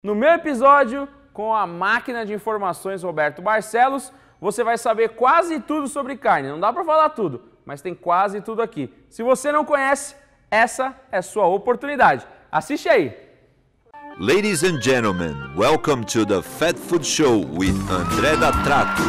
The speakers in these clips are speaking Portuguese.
No meu episódio, com a máquina de informações Roberto Barcelos, você vai saber quase tudo sobre carne. Não dá para falar tudo, mas tem quase tudo aqui. Se você não conhece, essa é sua oportunidade. Assiste aí! Ladies and gentlemen, welcome to the Fat Food Show with André da Trato.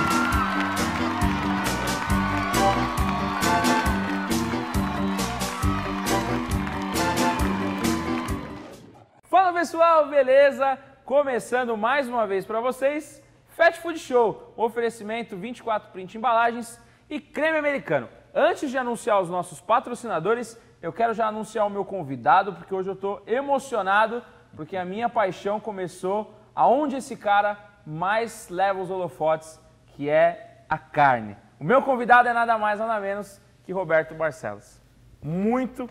Fala pessoal, beleza? Começando mais uma vez para vocês, Fat Food Show, oferecimento 24 Print Embalagens e creme americano. Antes de anunciar os nossos patrocinadores, eu quero já anunciar o meu convidado, porque hoje eu estou emocionado, porque a minha paixão começou aonde esse cara mais leva os holofotes, que é a carne. O meu convidado é nada mais, nada menos que Roberto Barcelos. Muito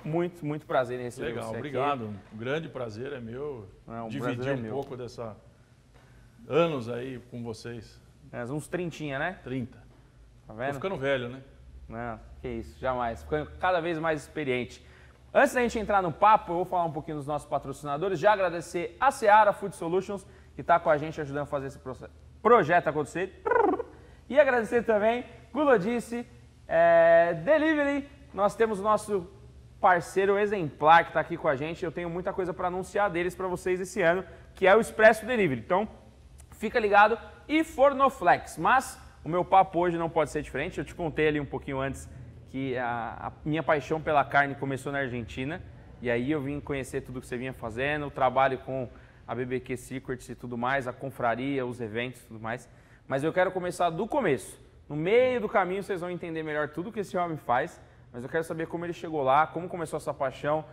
prazer em receber Legal, você obrigado. aqui. Um grande prazer é meu prazer dividir é um meu. pouco dessa anos aí com vocês. É, uns 30, né? 30. Tá Tô vendo? ficando velho, né? Não, que isso, jamais. Ficando cada vez mais experiente. Antes da gente entrar no papo, eu vou falar um pouquinho dos nossos patrocinadores. Já agradecer a Seara Food Solutions, que está com a gente ajudando a fazer esse projeto acontecer. E agradecer também Gulodice Delivery. Nós temos o nosso parceiro exemplar que está aqui com a gente. Eu tenho muita coisa para anunciar deles para vocês esse ano, que é o Expresso Delivery. Então, fica ligado. E Fornoflex. Mas o meu papo hoje não pode ser diferente. Eu te contei ali um pouquinho antes que a minha paixão pela carne começou na Argentina. E aí eu vim conhecer tudo que você vinha fazendo, o trabalho com a BBQ Secrets e tudo mais, a confraria, os eventos e tudo mais. Mas eu quero começar do começo. No meio do caminho vocês vão entender melhor tudo que esse homem faz. Mas eu quero saber como ele chegou lá, como começou essa paixão,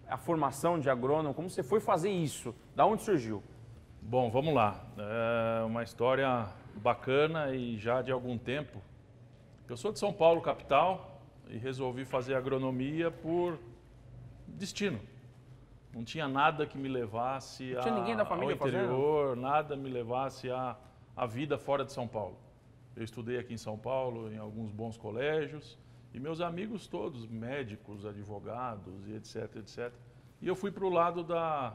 a formação de agrônomo, como você foi fazer isso, da onde surgiu? Bom, vamos lá. É uma história bacana e já de algum tempo. Eu sou de São Paulo, capital, e resolvi fazer agronomia por destino. Não tinha nada que me levasse Não tinha ninguém da família ao interior, nada me levasse à vida fora de São Paulo. Eu estudei aqui em São Paulo, em alguns bons colégios, e meus amigos todos, médicos, advogados e etc. E eu fui para o lado da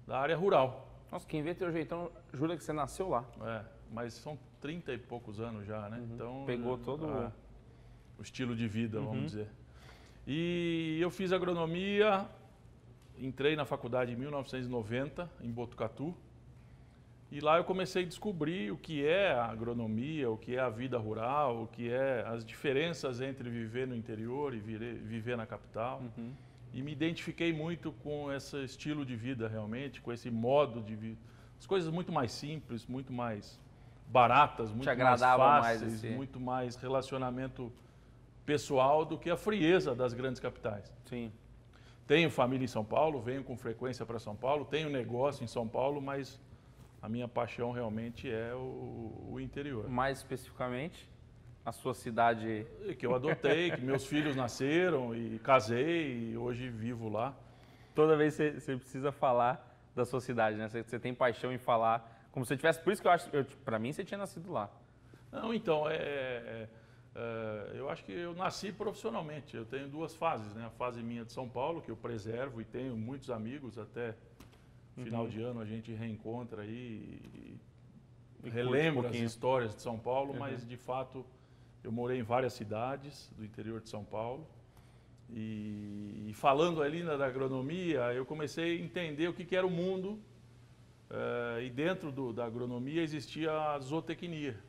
área rural. Nossa, quem vê teu jeitão jura que você nasceu lá. É, mas são 30 e poucos anos já, né? Então, Pegou todo o estilo de vida, vamos dizer. E eu fiz agronomia, entrei na faculdade em 1990, em Botucatu. E lá eu comecei a descobrir o que é a agronomia, o que é a vida rural, o que é as diferenças entre viver no interior e viver na capital. E me identifiquei muito com esse estilo de vida realmente, com esse modo de vida. As coisas muito mais simples, muito mais baratas, muito mais fáceis, muito mais relacionamento pessoal do que a frieza das grandes capitais. Sim. Tenho família em São Paulo, venho com frequência para São Paulo, tenho negócio em São Paulo, mas a minha paixão realmente é o interior. Mais especificamente, a sua cidade... Que eu adotei, que meus filhos nasceram e casei e hoje vivo lá. Toda vez você precisa falar da sua cidade, né? Você tem paixão em falar, como se tivesse... Por isso que eu acho, pra mim, você tinha nascido lá. Não, então, eu acho que eu nasci profissionalmente. Eu tenho duas fases, né? A fase minha de São Paulo, que eu preservo e tenho muitos amigos até... Final de ano a gente reencontra aí e relembra as histórias de São Paulo, mas de fato eu morei em várias cidades do interior de São Paulo e falando ali da agronomia, eu comecei a entender o que era o mundo e dentro da agronomia existia a zootecnia.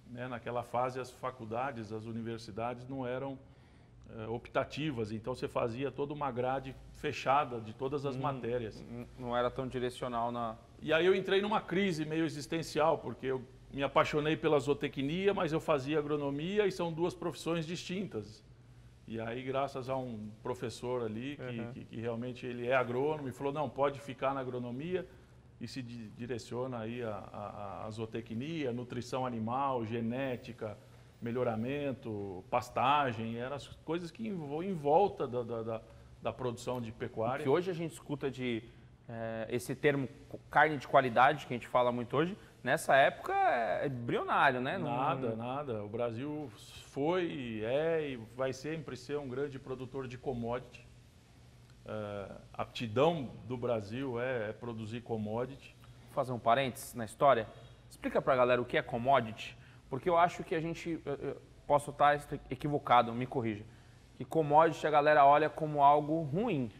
Né? Naquela fase as faculdades, as universidades não eram optativas, então você fazia toda uma grade fechada de todas as matérias. Não era tão direcional na... E aí eu entrei numa crise meio existencial, porque eu me apaixonei pela zootecnia, mas eu fazia agronomia e são duas profissões distintas. E aí, graças a um professor ali, que realmente ele é agrônomo, e falou, não, pode ficar na agronomia, e se direciona aí a zootecnia, nutrição animal, genética, melhoramento, pastagem, eram as coisas que em volta da produção de pecuária. Que hoje a gente escuta esse termo carne de qualidade, que a gente fala muito hoje, nessa época é embrionário, né? Nada. O Brasil foi, e vai sempre ser um grande produtor de commodity. A aptidão do Brasil é produzir commodity. fazer um parênteses na história. Explica para a galera o que é commodity, porque eu acho que a gente, eu posso estar equivocado, me corrija, que commodity a galera olha como algo ruim.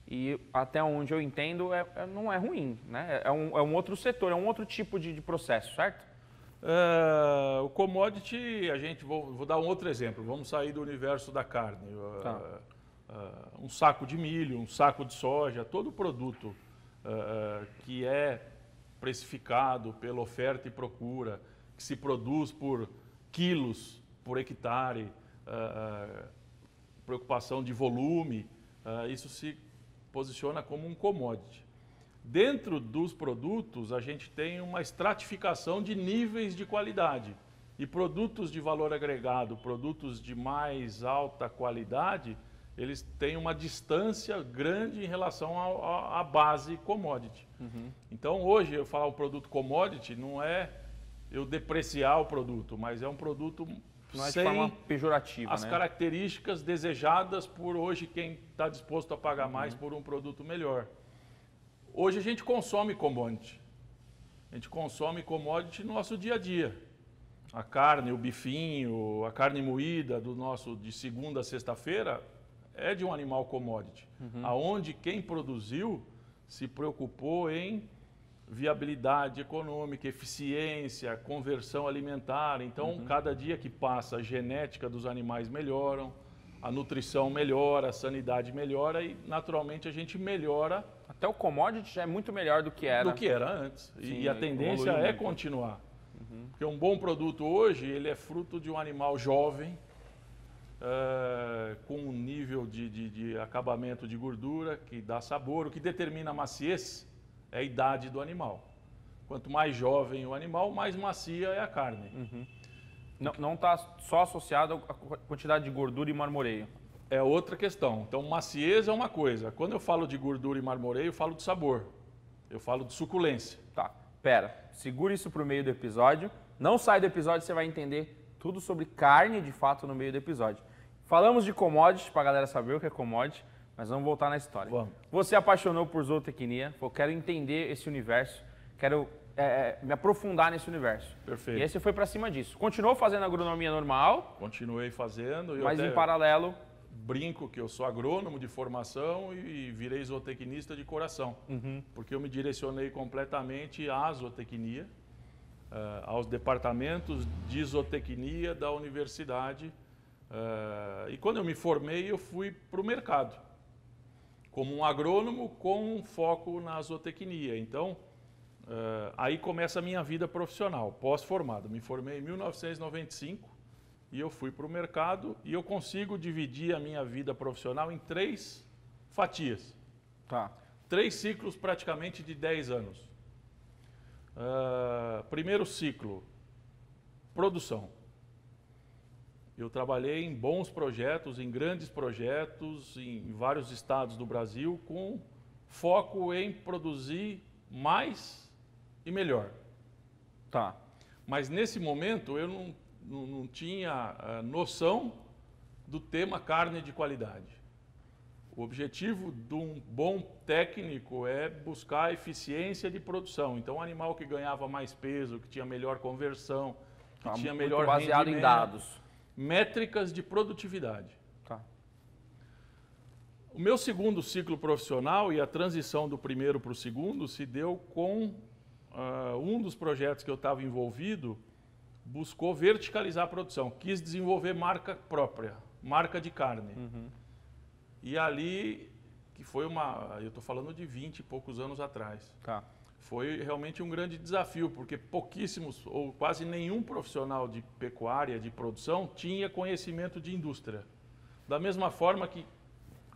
E até onde eu entendo, não é ruim, né? É um outro setor, é um outro tipo de processo, certo? O commodity, vou dar um outro exemplo, vamos sair do universo da carne. Um saco de milho, um saco de soja, todo produto que é precificado pela oferta e procura, que se produz por quilos por hectare, preocupação de volume, isso se posiciona como um commodity. Dentro dos produtos, a gente tem uma estratificação de níveis de qualidade. E produtos de valor agregado, produtos de mais alta qualidade, eles têm uma distância grande em relação à base commodity. Então, hoje, eu falar o produto commodity não é eu depreciar o produto, mas é um produto não é sem de forma pejorativa, as características desejadas por hoje quem está disposto a pagar mais por um produto melhor. Hoje a gente consome commodity. A gente consome commodity no nosso dia a dia. A carne, o bifinho, a carne moída de segunda a sexta-feira é de um animal commodity. Aonde quem produziu se preocupou em viabilidade econômica, eficiência, conversão alimentar. Então, cada dia que passa, a genética dos animais melhoram, a nutrição melhora, a sanidade melhora e, naturalmente, a gente melhora. Até o commodity já é muito melhor do que era. Do que era antes. Sim, e a tendência é continuar. Porque um bom produto hoje, ele é fruto de um animal jovem, com um nível de acabamento de gordura, que dá sabor. O que determina a maciez é a idade do animal. Quanto mais jovem o animal, mais macia é a carne. Não está só associado à quantidade de gordura e marmoreio. É outra questão. Então, maciez é uma coisa. Quando eu falo de gordura e marmoreio, eu falo de sabor. Eu falo de suculência. Tá, pera. Segura isso para o meio do episódio. Não sai do episódio, você vai entender tudo sobre carne, de fato, no meio do episódio. Falamos de commodity, para a galera saber o que é commodity, mas vamos voltar na história. Vamos. Você apaixonou por zootecnia, eu quero entender esse universo, quero me aprofundar nesse universo. Perfeito. E aí você foi para cima disso. Continuou fazendo agronomia normal? Continuei fazendo. Mas em paralelo... Brinco que eu sou agrônomo de formação e virei zootecnista de coração. Porque eu me direcionei completamente à zootecnia, aos departamentos de zootecnia da universidade. E quando eu me formei, eu fui para o mercado, como um agrônomo com um foco na zootecnia. Então, aí começa a minha vida profissional, pós-formado. Me formei em 1995 e eu fui para o mercado e eu consigo dividir a minha vida profissional em 3 fatias. Tá. 3 ciclos praticamente de 10 anos. Primeiro ciclo, produção. Eu trabalhei em bons projetos, em grandes projetos, em vários estados do Brasil, com foco em produzir mais e melhor. Tá. Mas nesse momento eu não tinha noção do tema carne de qualidade. O objetivo de um bom técnico é buscar a eficiência de produção. Então, um animal que ganhava mais peso, que tinha melhor conversão, que tinha melhor baseado em dados. Métricas de produtividade. Tá. O meu segundo ciclo profissional e a transição do primeiro para o segundo se deu com um dos projetos que eu estava envolvido, buscou verticalizar a produção, quis desenvolver marca própria, marca de carne. E ali, que foi eu estou falando de 20 e poucos anos atrás, Tá. foi realmente um grande desafio, porque pouquíssimos ou quase nenhum profissional de pecuária, de produção, tinha conhecimento de indústria. Da mesma forma que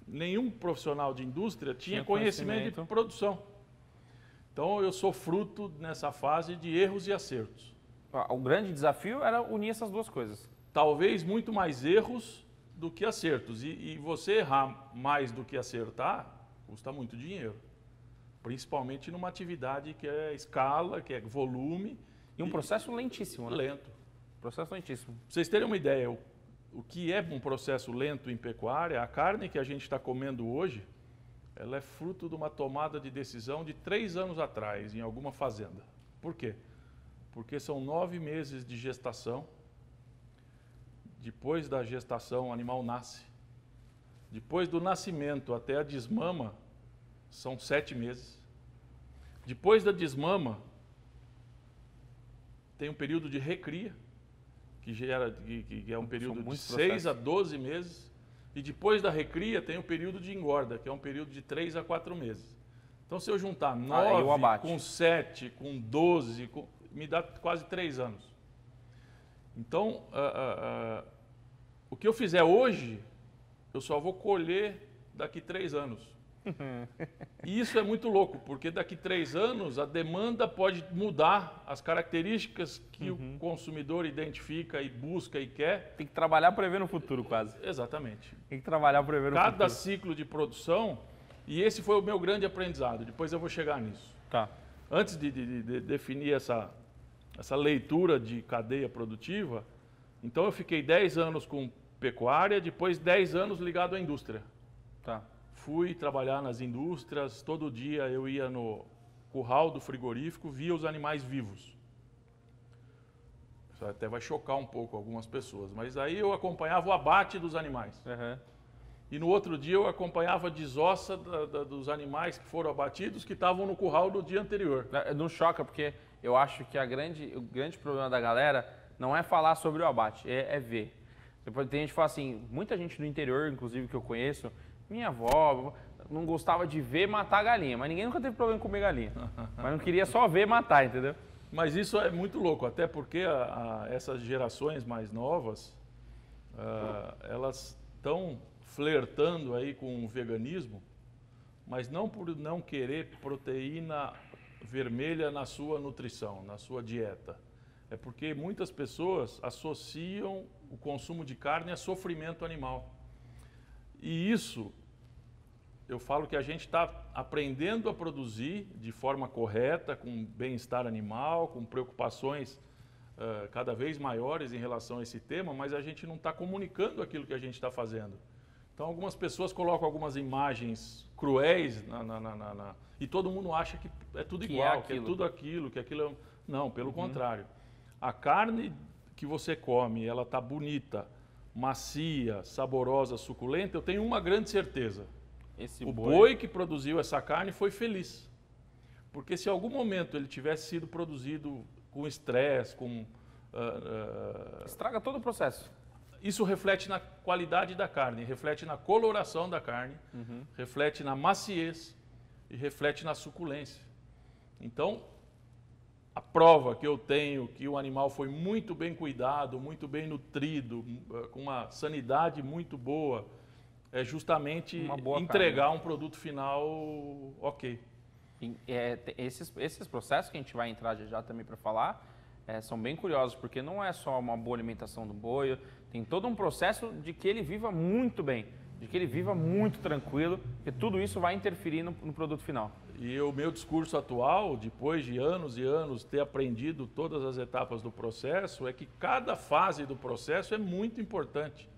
nenhum profissional de indústria tinha conhecimento de produção. Então, eu sou fruto, nessa fase, de erros e acertos. O grande desafio era unir essas duas coisas. Talvez muito mais erros do que acertos. E você errar mais do que acertar, custa muito dinheiro. Principalmente numa atividade que é escala, que é volume. E um processo lentíssimo, né? Lento. Processo lentíssimo. Pra vocês terem uma ideia, o que é um processo lento em pecuária, a carne que a gente está comendo hoje, ela é fruto de uma tomada de decisão de 3 anos atrás, em alguma fazenda. Por quê? Porque são 9 meses de gestação. Depois da gestação, o animal nasce. Depois do nascimento até a desmama, são 7 meses. Depois da desmama, tem um período de recria, que é um período de 6 a 12 meses. E depois da recria, tem um período de engorda, que é um período de 3 a 4 meses. Então, se eu juntar 9 com 7, com 12, me dá quase 3 anos. Então, o que eu fizer hoje, eu só vou colher daqui 3 anos. E isso é muito louco, porque daqui 3 anos a demanda pode mudar, as características que o consumidor identifica e busca e quer. Tem que trabalhar prevendo o futuro, quase. Exatamente. Tem que trabalhar prevendo o futuro. Cada ciclo de produção, e esse foi o meu grande aprendizado, depois eu vou chegar nisso. Tá. Antes de definir essa leitura de cadeia produtiva, então eu fiquei 10 anos com pecuária, depois 10 anos ligado à indústria. Tá. Fui trabalhar nas indústrias, todo dia eu ia no curral do frigorífico, via os animais vivos. Isso até vai chocar um pouco algumas pessoas, mas aí eu acompanhava o abate dos animais. Uhum. E no outro dia eu acompanhava a desossa dos animais que foram abatidos, que estavam no curral do dia anterior. Não choca, porque eu acho que o grande problema da galera não é falar sobre o abate, é ver. Depois tem gente que fala assim, muita gente do interior, inclusive, que eu conheço, minha avó não gostava de ver matar a galinha, mas ninguém nunca teve problema em comer galinha. Mas não queria só ver matar, entendeu? Mas isso é muito louco, até porque essas gerações mais novas, elas estão flertando aí com o veganismo, mas não por não querer proteína vermelha na sua nutrição, na sua dieta. É porque muitas pessoas associam o consumo de carne a sofrimento animal. E isso, eu falo que a gente está aprendendo a produzir de forma correta, com bem-estar animal, com preocupações cada vez maiores em relação a esse tema, mas a gente não está comunicando aquilo que a gente está fazendo. Então, algumas pessoas colocam algumas imagens cruéis e todo mundo acha que é tudo igual, que é tudo aquilo, que aquilo é... Não, pelo contrário. A carne que você come, ela está bonita, macia, saborosa, suculenta, eu tenho uma grande certeza. O boi que produziu essa carne foi feliz. Porque se em algum momento ele tivesse sido produzido com estresse, estraga todo o processo. Isso reflete na qualidade da carne, reflete na coloração da carne, reflete na maciez e reflete na suculência. Então, a prova que eu tenho que o animal foi muito bem cuidado, muito bem nutrido, com uma sanidade muito boa, é justamente entregar um produto final ok. Esses processos que a gente vai entrar já também para falar, são bem curiosos, porque não é só uma boa alimentação do boi, tem todo um processo de que ele viva muito bem, de que ele viva muito tranquilo, porque tudo isso vai interferir no produto final. E o meu discurso atual, depois de anos e anos ter aprendido todas as etapas do processo, é que cada fase do processo é muito importante.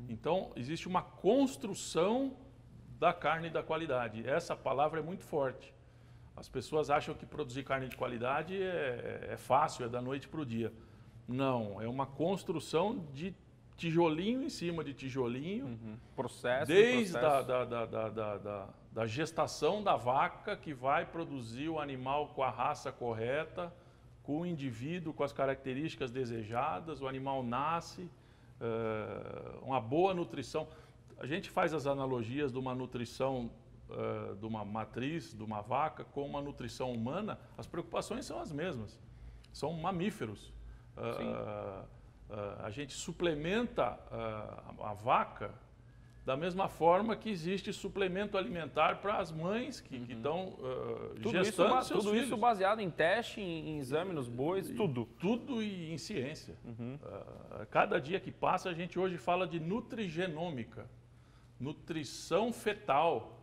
Então, existe uma construção da carne da qualidade. Essa palavra é muito forte. As pessoas acham que produzir carne de qualidade é fácil, é da noite para o dia. Não, é uma construção de tijolinho em cima de tijolinho, desde da gestação da vaca, que vai produzir o animal com a raça correta, com o indivíduo, com as características desejadas, o animal nasce, uma boa nutrição. A gente faz as analogias de uma nutrição de uma matriz, de uma vaca, com uma nutrição humana, as preocupações são as mesmas. São mamíferos. A gente suplementa a vaca da mesma forma que existe suplemento alimentar para as mães que estão gestando seus filhos. Tudo isso baseado em teste, em exame nos bois, tudo. Tudo em ciência. Cada dia que passa, a gente hoje fala de nutrigenômica, nutrição fetal.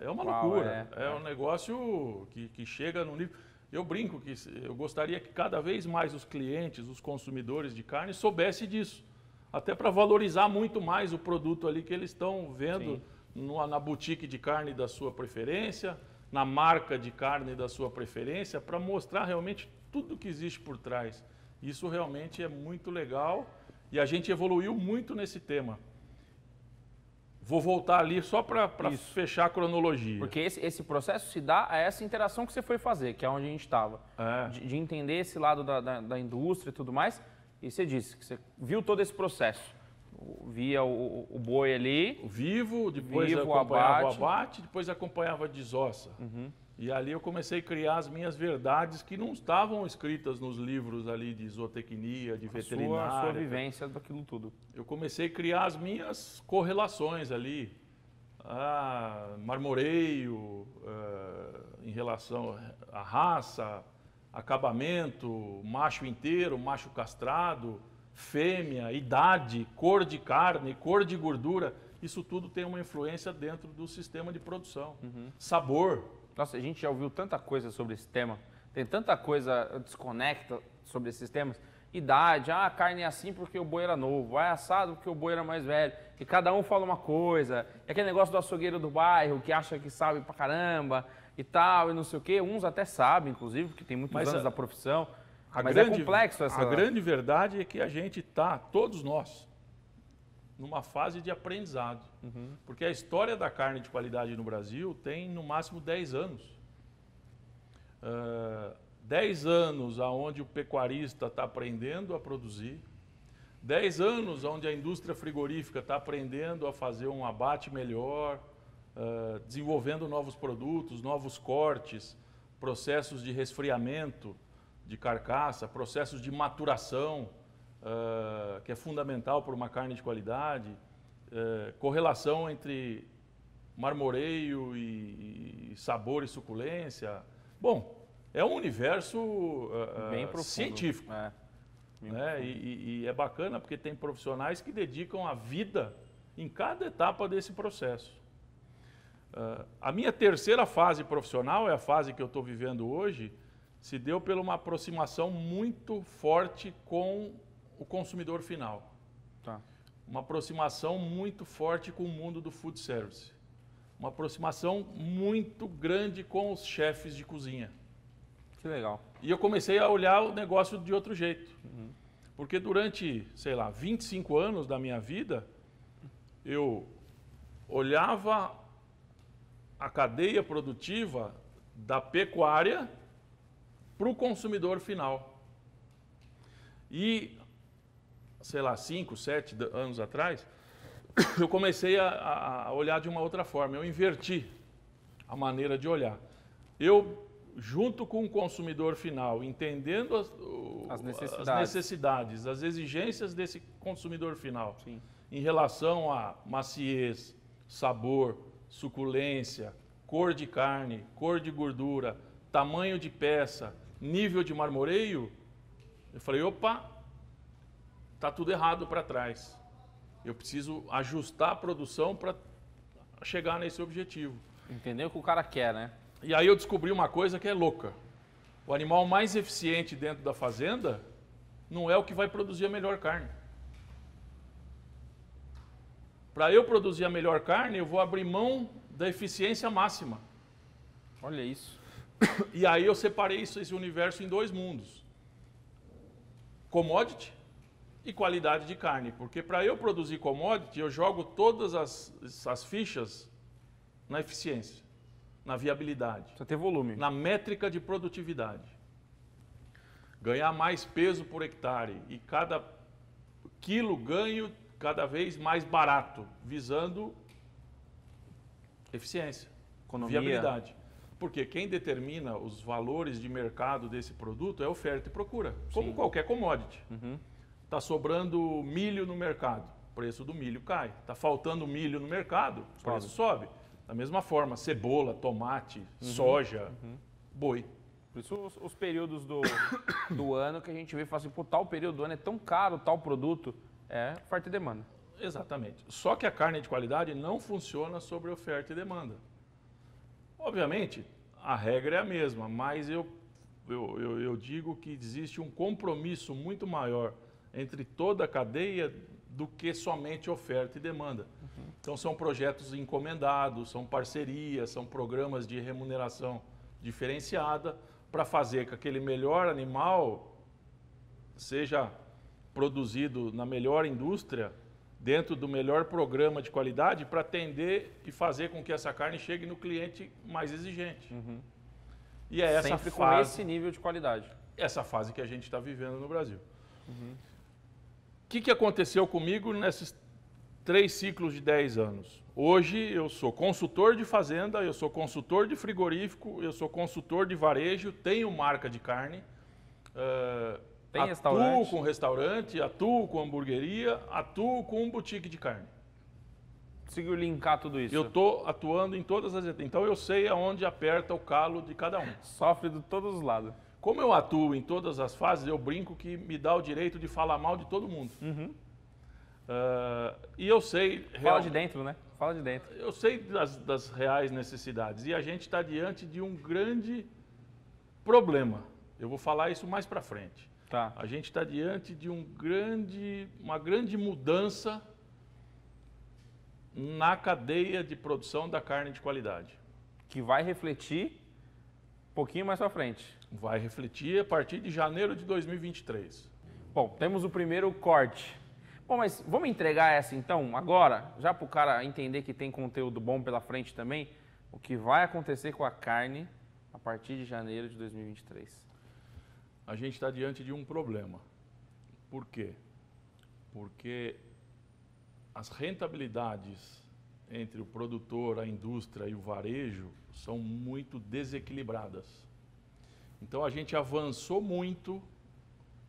É uma loucura. É um negócio que chega no nível... Eu brinco que eu gostaria que cada vez mais os clientes, os consumidores de carne soubessem disso. Até para valorizar muito mais o produto ali que eles estão vendo na boutique de carne da sua preferência, na marca de carne da sua preferência, para mostrar realmente tudo que existe por trás. Isso realmente é muito legal e a gente evoluiu muito nesse tema. Vou voltar ali só para fechar a cronologia. Porque esse processo se dá a essa interação que você foi fazer, que é onde a gente estava. De entender esse lado da indústria e tudo mais. E você disse que você viu todo esse processo. Via o boi ali. Vivo, depois acompanhava o abate, depois acompanhava a desossa. E ali eu comecei a criar as minhas verdades que não estavam escritas nos livros ali de zootecnia, de veterinária. A sua vivência daquilo tudo. Eu comecei a criar as minhas correlações ali. Marmoreio, em relação à raça, acabamento, macho inteiro, macho castrado, fêmea, idade, cor de carne, cor de gordura. Isso tudo tem uma influência dentro do sistema de produção. Sabor. Nossa, a gente já ouviu tanta coisa sobre esse tema, tem tanta coisa desconecta sobre esses temas. Idade, a carne é assim porque o boi era novo, é assado porque o boi era mais velho. E cada um fala uma coisa. E aquele negócio do açougueiro do bairro que acha que sabe pra caramba e tal, e não sei o quê. Uns até sabem, inclusive, porque tem muitos anos da profissão. Mas é complexo essa... A grande verdade é que a gente está, todos nós, numa fase de aprendizado. Porque a história da carne de qualidade no Brasil tem no máximo 10 anos. 10 anos onde o pecuarista está aprendendo a produzir, 10 anos onde a indústria frigorífica está aprendendo a fazer um abate melhor, desenvolvendo novos produtos, novos cortes, processos de resfriamento de carcaça, processos de maturação, que é fundamental para uma carne de qualidade, correlação entre marmoreio e sabor e suculência. Bom, é um universo bem profundo, científico. Né? E é bacana porque tem profissionais que dedicam a vida em cada etapa desse processo. A minha terceira fase profissional, é a fase que eu estou vivendo hoje, se deu por uma aproximação muito forte com o consumidor final. Uma aproximação muito forte com o mundo do food service. Uma aproximação muito grande com os chefes de cozinha. Que legal. E eu comecei a olhar o negócio de outro jeito. Porque durante, sei lá, 25 anos da minha vida, eu olhava a cadeia produtiva da pecuária para o consumidor final. E, sei lá, 5, 7 anos atrás, eu comecei a olhar de uma outra forma. Eu inverti a maneira de olhar. Eu, junto com o consumidor final, entendendo as necessidades, as exigências desse consumidor final, em relação a maciez, sabor, suculência, cor de carne, cor de gordura, tamanho de peça, nível de marmoreio, eu falei, opa, está tudo errado para trás. Eu preciso ajustar a produção para chegar nesse objetivo. Entender o que o cara quer, né? E aí eu descobri uma coisa que é louca. O animal mais eficiente dentro da fazenda não é o que vai produzir a melhor carne. Para eu produzir a melhor carne, eu vou abrir mão da eficiência máxima. Olha isso. E aí eu separei esse universo em dois mundos. Commodity e qualidade de carne. Porque para eu produzir commodity, eu jogo todas as fichas na eficiência, na viabilidade. Precisa ter volume. Na métrica de produtividade. Ganhar mais peso por hectare e cada quilo ganho cada vez mais barato, visando eficiência, economia, viabilidade. Porque quem determina os valores de mercado desse produto é oferta e procura, como qualquer commodity. Está sobrando milho no mercado, o preço do milho cai. Está faltando milho no mercado, o preço sobe. Da mesma forma, cebola, tomate, soja, boi. Por isso os períodos do ano que a gente vê e fala assim, pô, tal período do ano é tão caro, tal produto, é oferta e demanda. Exatamente. Só que a carne de qualidade não funciona sobre oferta e demanda. Obviamente, a regra é a mesma, mas eu digo que existe um compromisso muito maior entre toda a cadeia do que somente oferta e demanda. Então são projetos encomendados, são parcerias, são programas de remuneração diferenciada para fazer com que aquele melhor animal seja produzido na melhor indústria, dentro do melhor programa de qualidade, para atender e fazer com que essa carne chegue no cliente mais exigente. E é essa Sempre com fase, esse nível de qualidade. essa fase que a gente está vivendo no Brasil. O que aconteceu comigo nesses 3 ciclos de 10 anos? Hoje eu sou consultor de fazenda, eu sou consultor de frigorífico, eu sou consultor de varejo, tenho marca de carne, Tem atuo restaurante? com restaurante, atuo com hamburgueria, atuo com boutique de carne. Conseguiu linkar tudo isso? Eu estou atuando em todas as etapas, então eu sei aonde aperta o calo de cada um. Sofre de todos os lados. Como eu atuo em todas as fases, eu brinco que me dá o direito de falar mal de todo mundo. E eu sei... Fala de dentro, né? Fala de dentro. Eu sei das reais necessidades. E a gente está diante de um grande problema. Eu vou falar isso mais para frente. Tá. A gente está diante de uma grande mudança na cadeia de produção da carne de qualidade. Que vai refletir um pouquinho mais pra frente. Vai refletir a partir de janeiro de 2023. Bom, temos o primeiro corte. Bom, mas vamos entregar essa então, agora, já para o cara entender que tem conteúdo bom pela frente também, o que vai acontecer com a carne a partir de janeiro de 2023. A gente está diante de um problema. Por quê? Porque as rentabilidades entre o produtor, a indústria e o varejo são muito desequilibradas. Então a gente avançou muito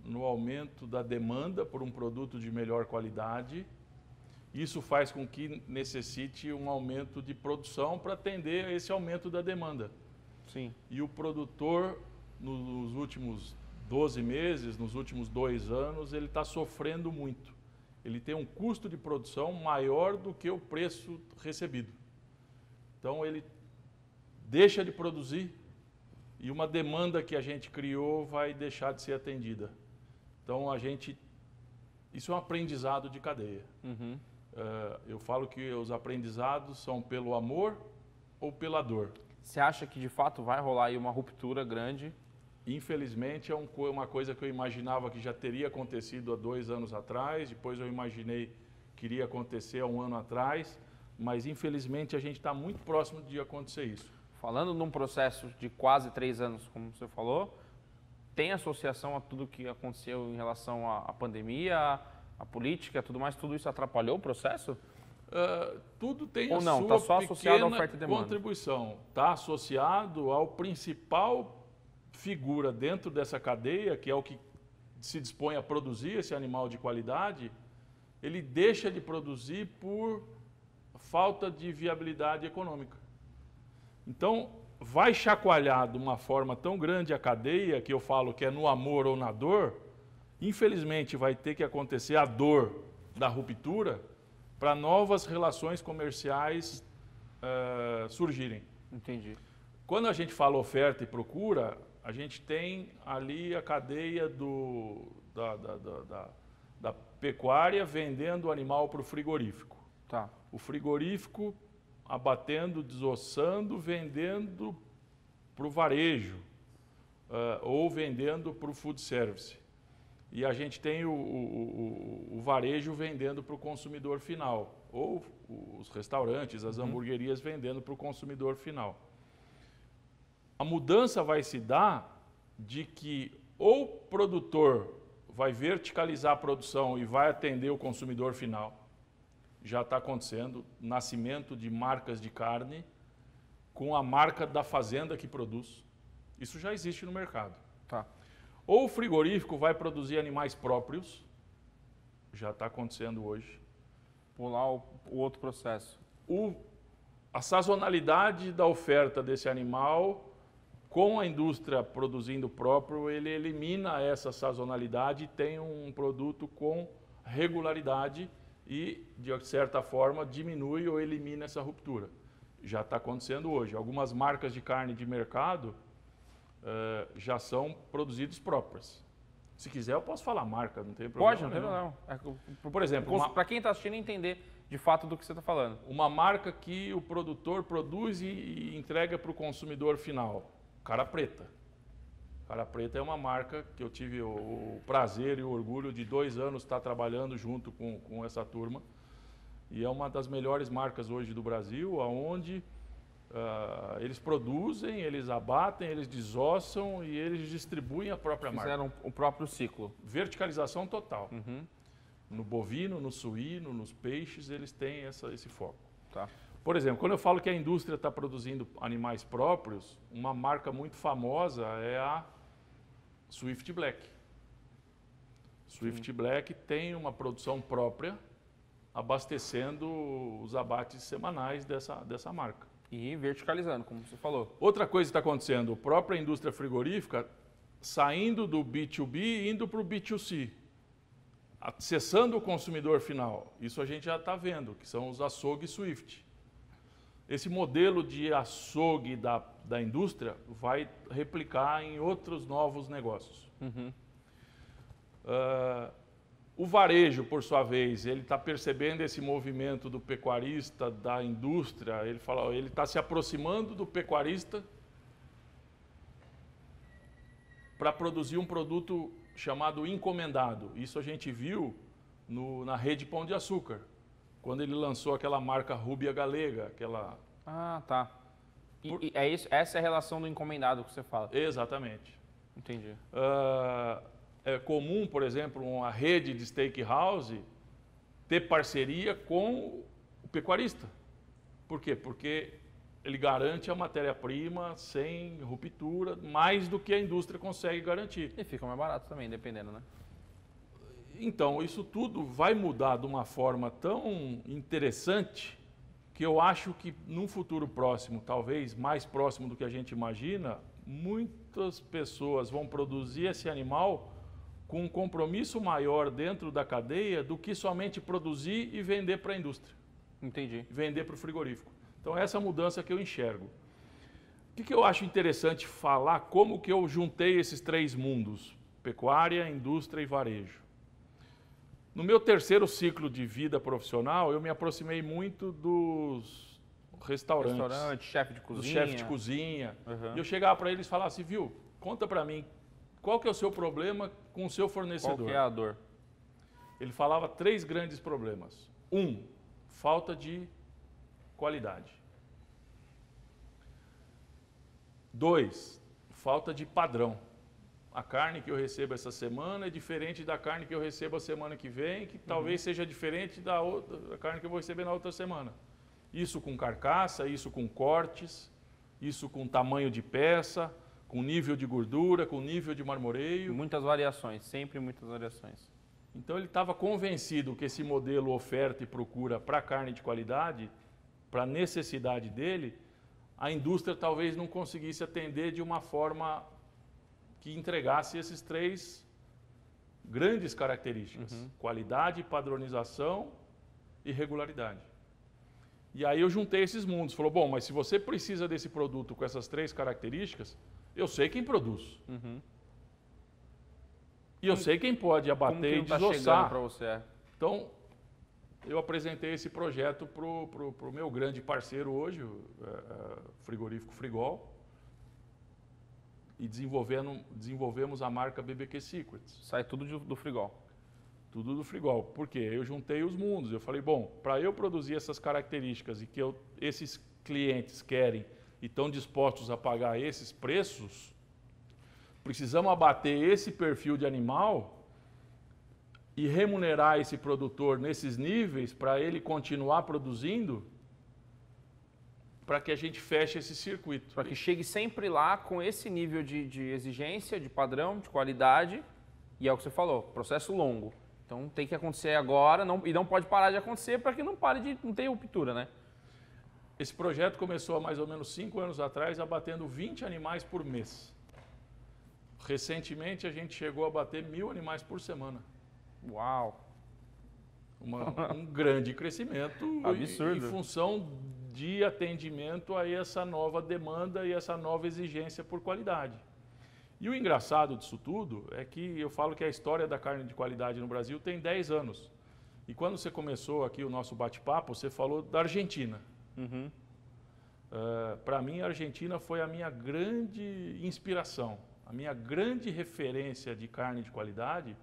no aumento da demanda por um produto de melhor qualidade. Isso faz com que necessite um aumento de produção para atender a esse aumento da demanda. Sim. E o produtor, nos últimos 12 meses, nos últimos 2 anos, ele está sofrendo muito. Ele tem um custo de produção maior do que o preço recebido. Então ele deixa de produzir e uma demanda que a gente criou vai deixar de ser atendida. Então isso é um aprendizado de cadeia. Eu falo que os aprendizados são pelo amor ou pela dor. Você acha que de fato vai rolar aí uma ruptura grande? Infelizmente é uma coisa que eu imaginava que já teria acontecido há 2 anos atrás, depois eu imaginei que iria acontecer há 1 ano atrás, mas infelizmente a gente está muito próximo de acontecer isso. Falando num processo de quase 3 anos, como você falou, tem associação a tudo que aconteceu em relação à pandemia, à política, tudo mais, tudo isso atrapalhou o processo? Tudo tem Ou a não, sua tá só associado à pequena oferta e demanda? contribuição. Está associado ao principal figura dentro dessa cadeia, que é o que se dispõe a produzir esse animal de qualidade, ele deixa de produzir por falta de viabilidade econômica. Então, vai chacoalhar de uma forma tão grande a cadeia, que eu falo que é no amor ou na dor, infelizmente vai ter que acontecer a dor da ruptura para novas relações comerciais surgirem. Entendi. Quando a gente fala oferta e procura, a gente tem ali a cadeia da pecuária vendendo o animal para o frigorífico. Tá. O frigorífico abatendo, desossando, vendendo para o varejo ou vendendo para o food service. E a gente tem o varejo vendendo para o consumidor final, ou os restaurantes, as hamburguerias vendendo para o consumidor final. A mudança vai se dar de que ou o produtor vai verticalizar a produção e vai atender o consumidor final. Já está acontecendo, nascimento de marcas de carne com a marca da fazenda que produz. Isso já existe no mercado. Tá. Ou o frigorífico vai produzir animais próprios, já está acontecendo hoje. Pular o outro processo. A sazonalidade da oferta desse animal, com a indústria produzindo próprio, ele elimina essa sazonalidade e tem um produto com regularidade e, de certa forma, diminui ou elimina essa ruptura. Já está acontecendo hoje. Algumas marcas de carne de mercado já são produzidas próprias. Se quiser, eu posso falar marca, não tem problema. Pode, não tem nenhum. problema. Por exemplo, Para quem está assistindo entender de fato do que você está falando. uma marca que o produtor produz e entrega para o consumidor final. Cara Preta. Cara Preta é uma marca que eu tive o prazer e o orgulho de 2 anos estar trabalhando junto com essa turma. E é uma das melhores marcas hoje do Brasil, onde eles produzem, eles abatem, eles desossam e eles distribuem a própria marca. Fizeram o próprio ciclo. Verticalização total. No bovino, no suíno, nos peixes, eles têm esse foco. Tá. Por exemplo, quando eu falo que a indústria está produzindo animais próprios, uma marca muito famosa é a Swift Black. Swift Black tem uma produção própria, abastecendo os abates semanais dessa marca. E verticalizando, como você falou. Outra coisa que está acontecendo, a própria indústria frigorífica saindo do B2B e indo para o B2C, acessando o consumidor final. Isso a gente já está vendo, que são os açougues Swift. Esse modelo de açougue da indústria vai replicar em outros novos negócios. O varejo, por sua vez, ele está percebendo esse movimento do pecuarista, da indústria. Ele está se aproximando do pecuarista para produzir um produto chamado encomendado. Isso a gente viu na rede Pão de Açúcar, quando ele lançou aquela marca Rúbia Galega, aquela... Ah, tá. E é isso, essa é a relação do encomendado que você fala. Exatamente. Entendi. É comum, por exemplo, uma rede de steakhouse ter parceria com o pecuarista. Por quê? Porque ele garante a matéria-prima sem ruptura, mais do que a indústria consegue garantir. E fica mais barato também, dependendo, né? Então, isso tudo vai mudar de uma forma tão interessante que eu acho que num futuro próximo, talvez mais próximo do que a gente imagina, muitas pessoas vão produzir esse animal com um compromisso maior dentro da cadeia do que somente produzir e vender para a indústria. Entendi. Vender para o frigorífico. Então, essa é a mudança que eu enxergo. O que eu acho interessante falar, como que eu juntei esses 3 mundos, pecuária, indústria e varejo. No meu terceiro ciclo de vida profissional, eu me aproximei muito dos restaurantes. Restaurante, chefe de cozinha. Do chefe de cozinha. E eu chegava para eles e falava assim, viu, conta para mim, qual que é o seu problema com o seu fornecedor? Qual que é a dor? Ele falava 3 grandes problemas. 1, falta de qualidade. 2, falta de padrão. A carne que eu recebo essa semana é diferente da carne que eu recebo a semana que vem, que talvez seja diferente da carne que eu vou receber na outra semana. Isso com carcaça, isso com cortes, isso com tamanho de peça, com nível de gordura, com nível de marmoreio. Muitas variações, sempre muitas variações. Então ele estava convencido que esse modelo oferta e procura para carne de qualidade, para a necessidade dele, a indústria talvez não conseguisse atender de uma forma que entregasse esses 3 grandes características. Qualidade, padronização e regularidade. E aí eu juntei esses mundos. Falou, bom, mas se você precisa desse produto com essas 3 características, eu sei quem produz. E eu sei quem pode abater e desossar. Para você? Então, eu apresentei esse projeto para o meu grande parceiro hoje, o frigorífico Frigol, e desenvolvemos a marca BBQ Secrets. Sai tudo do Frigol. Tudo do Frigol. Por quê? Eu juntei os mundos. Eu falei, bom, para eu produzir essas características e que esses clientes querem e estão dispostos a pagar esses preços, precisamos abater esse perfil de animal e remunerar esse produtor nesses níveis para ele continuar produzindo, para que a gente feche esse circuito. Para que chegue sempre lá com esse nível de exigência, de padrão, de qualidade, e é o que você falou, processo longo. Então tem que acontecer agora e não pode parar de acontecer para que não tenha ruptura, né? Esse projeto começou há mais ou menos 5 anos atrás, abatendo 20 animais por mês. Recentemente a gente chegou a bater 1.000 animais por semana. Uau! Um grande crescimento. Absurdo. Em função de atendimento a essa nova demanda e essa nova exigência por qualidade. E o engraçado disso tudo é que eu falo que a história da carne de qualidade no Brasil tem 10 anos. E quando você começou aqui o nosso bate-papo, você falou da Argentina. Uhum. Para mim, a Argentina foi a minha grande inspiração, a minha grande referência de carne de qualidade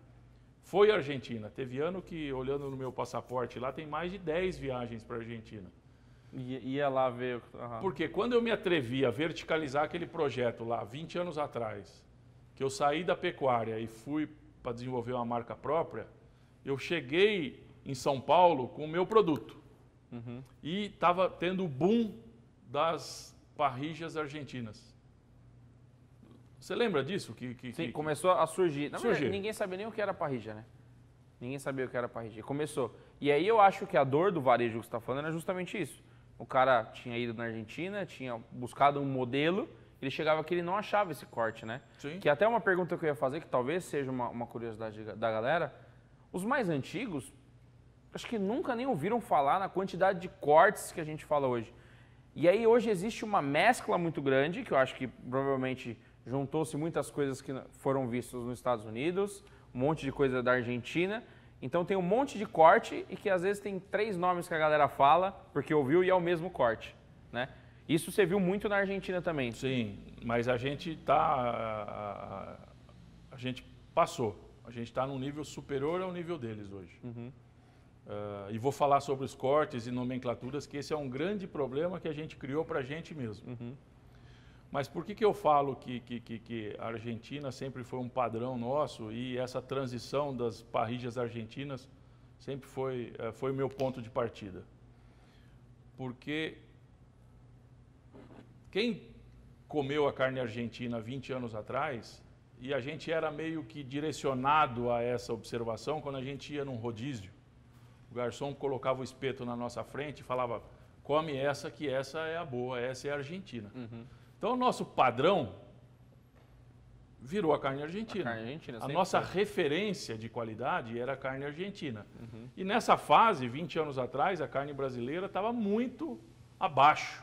foi a Argentina. Teve ano que, olhando no meu passaporte lá, tem mais de 10 viagens para a Argentina. Ia lá ver... Uhum. Porque quando eu me atrevi a verticalizar aquele projeto lá, 20 anos atrás, que eu saí da pecuária e fui para desenvolver uma marca própria, eu cheguei em São Paulo com o meu produto. Uhum. E estava tendo o boom das parrilhas argentinas. Você lembra disso? Sim, começou a surgir. Na verdade, Surgir. ninguém sabia nem o que era parrilha, né? Ninguém sabia o que era parrilha. Começou. E aí eu acho que a dor do varejo que você está falando é justamente isso. O cara tinha ido na Argentina, tinha buscado um modelo, ele chegava aqui e ele não achava esse corte, né? Sim. Que até uma pergunta que eu ia fazer, que talvez seja uma curiosidade da galera, os mais antigos, acho que nunca nem ouviram falar na quantidade de cortes que a gente fala hoje. E aí hoje existe uma mescla muito grande, que eu acho que provavelmente juntou-se muitas coisas que foram vistas nos Estados Unidos, um monte de coisa da Argentina. Então tem um monte de corte e que às vezes tem 3 nomes que a galera fala, porque ouviu e é o mesmo corte, né? Isso você viu muito na Argentina também. Sim, mas a gente tá, a gente passou. A gente está num nível superior ao nível deles hoje. Uhum. E vou falar sobre os cortes e nomenclaturas, que esse é um grande problema que a gente criou para a gente mesmo. Uhum. Mas por que eu falo que a Argentina sempre foi um padrão nosso e essa transição das parrilhas argentinas sempre foi o meu ponto de partida? Porque quem comeu a carne argentina 20 anos atrás, e a gente era meio que direcionado a essa observação quando a gente ia num rodízio, o garçom colocava o espeto na nossa frente e falava, come essa que essa é a boa, essa é a argentina. Uhum. Então, o nosso padrão virou a carne argentina. A carne argentina, A nossa referência de qualidade era a carne argentina. E nessa fase, 20 anos atrás, a carne brasileira estava muito abaixo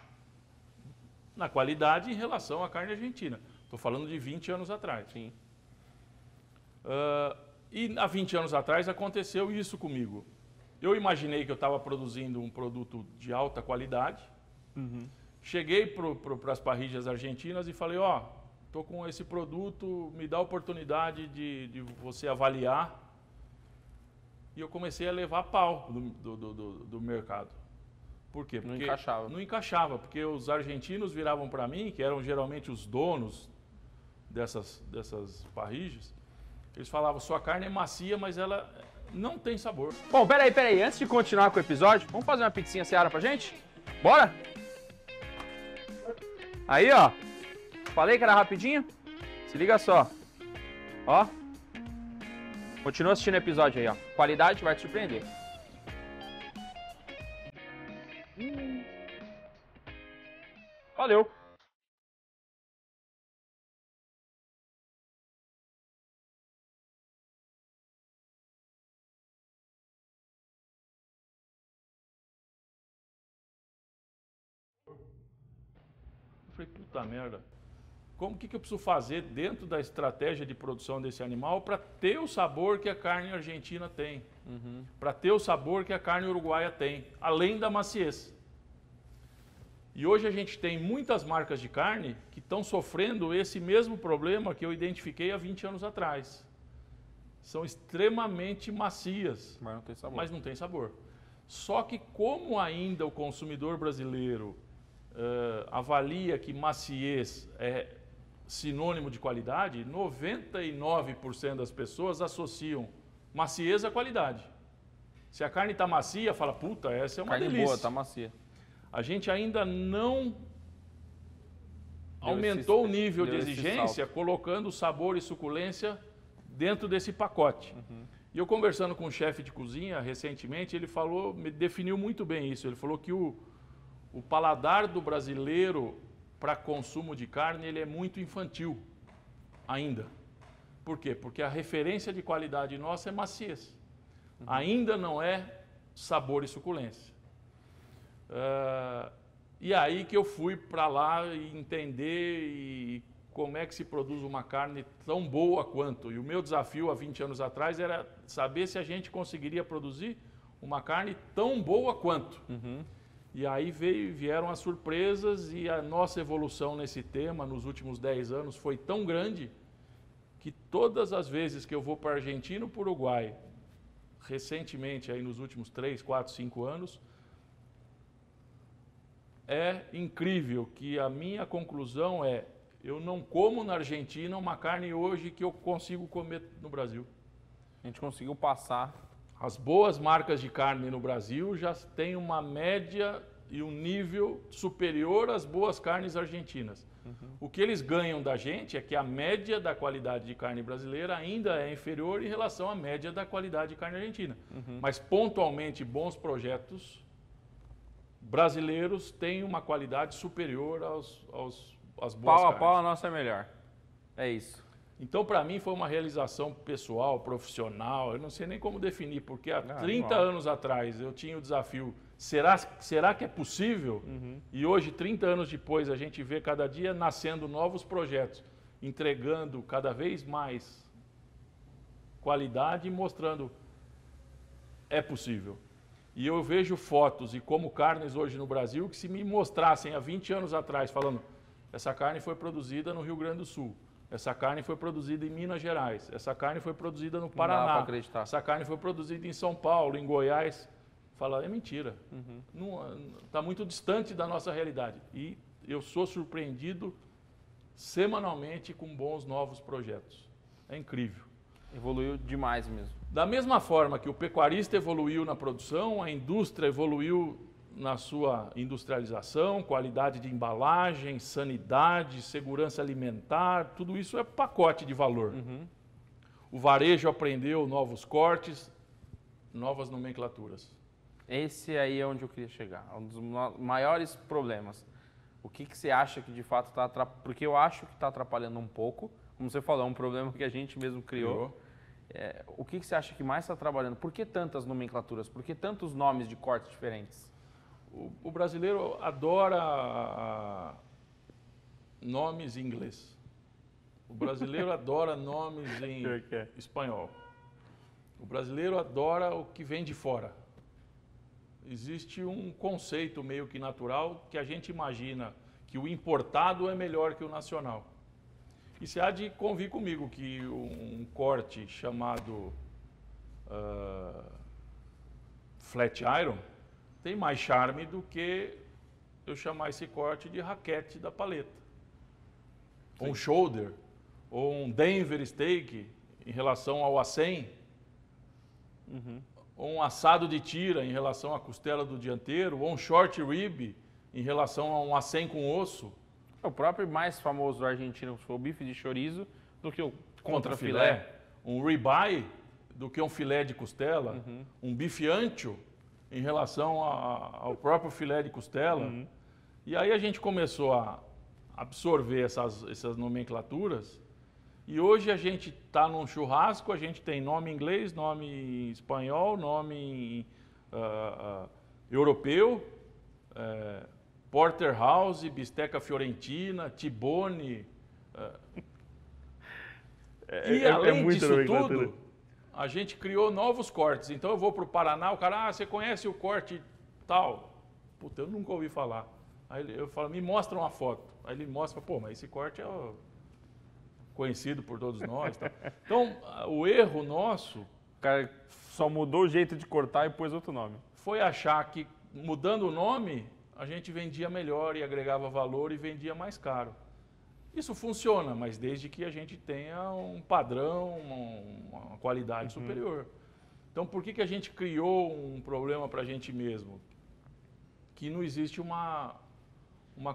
na qualidade em relação à carne argentina. Estou falando de 20 anos atrás. Sim. E há 20 anos atrás aconteceu isso comigo. Eu imaginei que eu estava produzindo um produto de alta qualidade. Uhum. Cheguei para as parrilhas argentinas e falei, ó, estou com esse produto, me dá a oportunidade de você avaliar. E eu comecei a levar pau do mercado. Por quê? Porque Não encaixava. Não encaixava, porque os argentinos viravam para mim, que eram geralmente os donos dessas parrilhas, eles falavam, sua carne é macia, mas ela não tem sabor. Bom, peraí. Antes de continuar com o episódio, vamos fazer uma pizzinha Seara pra gente? Bora? Aí, ó. Falei que era rapidinho? Se liga só. Ó. Continua assistindo o episódio aí, ó. Qualidade vai te surpreender. Valeu. Eu falei, puta merda, como que eu preciso fazer dentro da estratégia de produção desse animal para ter o sabor que a carne argentina tem, para ter o sabor que a carne uruguaia tem, além da maciez. E hoje a gente tem muitas marcas de carne que estão sofrendo esse mesmo problema que eu identifiquei há 20 anos atrás. São extremamente macias, Mas não tem sabor. mas não tem sabor. Só que como ainda o consumidor brasileiro avalia que maciez é sinônimo de qualidade, 99% das pessoas associam maciez à qualidade. Se a carne está macia, fala, puta, essa é uma Carne delícia. boa, tá macia. A gente ainda não aumentou o nível de deu esse exigência colocando sabor e suculência dentro desse pacote. E eu conversando com um chefe de cozinha recentemente, ele falou, me definiu muito bem isso. Ele falou que o paladar do brasileiro para consumo de carne ele é muito infantil ainda. Por quê? Porque a referência de qualidade nossa é maciez. Ainda não é sabor e suculência. E aí que eu fui para lá e entender e como é que se produz uma carne tão boa quanto. E o meu desafio há 20 anos atrás era saber se a gente conseguiria produzir uma carne tão boa quanto. E aí vieram as surpresas e a nossa evolução nesse tema nos últimos 10 anos foi tão grande que todas as vezes que eu vou para a Argentina ou para o Uruguai, recentemente, aí nos últimos 3, 4, 5 anos, é incrível que a minha conclusão é: eu não como na Argentina uma carne hoje que eu consigo comer no Brasil. A gente conseguiu passar. As boas marcas de carne no Brasil já têm uma média e um nível superior às boas carnes argentinas. O que eles ganham da gente é que a média da qualidade de carne brasileira ainda é inferior em relação à média da qualidade de carne argentina. Mas pontualmente bons projetos brasileiros têm uma qualidade superior às boas Pau a carnes. pau a nossa é melhor. É isso. Então, para mim, foi uma realização pessoal, profissional, eu não sei nem como definir, porque há 30 igual. anos atrás eu tinha o desafio, será que é possível? E hoje, 30 anos depois, a gente vê cada dia nascendo novos projetos, entregando cada vez mais qualidade e mostrando é possível. E eu vejo fotos e como carnes hoje no Brasil que se me mostrassem há 20 anos atrás, falando, essa carne foi produzida no Rio Grande do Sul. Essa carne foi produzida em Minas Gerais, essa carne foi produzida no Paraná, Não dá pra acreditar. essa carne foi produzida em São Paulo, em Goiás. Fala, é mentira. Está muito distante da nossa realidade. E eu sou surpreendido semanalmente com bons novos projetos. É incrível. Evoluiu demais mesmo. Da mesma forma que o pecuarista evoluiu na produção, a indústria evoluiu na sua industrialização, qualidade de embalagem, sanidade, segurança alimentar, tudo isso é pacote de valor. O varejo aprendeu novos cortes, novas nomenclaturas. Esse aí é onde eu queria chegar, um dos maiores problemas. O que você acha que de fato está atrapalhando? Porque eu acho que está atrapalhando um pouco, como você falou, é um problema que a gente mesmo criou. O que você acha que mais está trabalhando? Por que tantas nomenclaturas? Por que tantos nomes de cortes diferentes? O brasileiro adora nomes em inglês. O brasileiro adora nomes em espanhol. O brasileiro adora o que vem de fora. Existe um conceito meio que natural que a gente imagina que o importado é melhor que o nacional. E você há de convir comigo que um corte chamado flat iron tem mais charme do que eu chamar esse corte de raquete da paleta. Ou um shoulder, ou um Denver steak em relação ao A100, ou um assado de tira em relação à costela do dianteiro, ou um short rib em relação a um A100 com osso. O próprio mais famoso do argentino foi o bife de chorizo do que o Contrafilé. contrafilé. Um ribeye do que um filé de costela. Um bife ancho em relação ao próprio filé de costela. E aí a gente começou a absorver essas nomenclaturas. E hoje a gente está num churrasco, a gente tem nome em inglês, nome em espanhol, nome europeu, porterhouse, bisteca fiorentina, tibone. E além disso tudo, a gente criou novos cortes. Então eu vou para o Paraná, o cara, você conhece o corte tal? Puta, eu nunca ouvi falar. Aí eu falo, me mostra uma foto. Aí ele mostra, pô, mas esse corte é conhecido por todos nós. Tá? Então, o erro nosso... O cara só mudou o jeito de cortar e pôs outro nome. Foi achar que, mudando o nome, a gente vendia melhor e agregava valor e vendia mais caro. Isso funciona, mas desde que a gente tenha um padrão, uma qualidade superior. Então, por que a gente criou um problema para a gente mesmo? Que não existe uma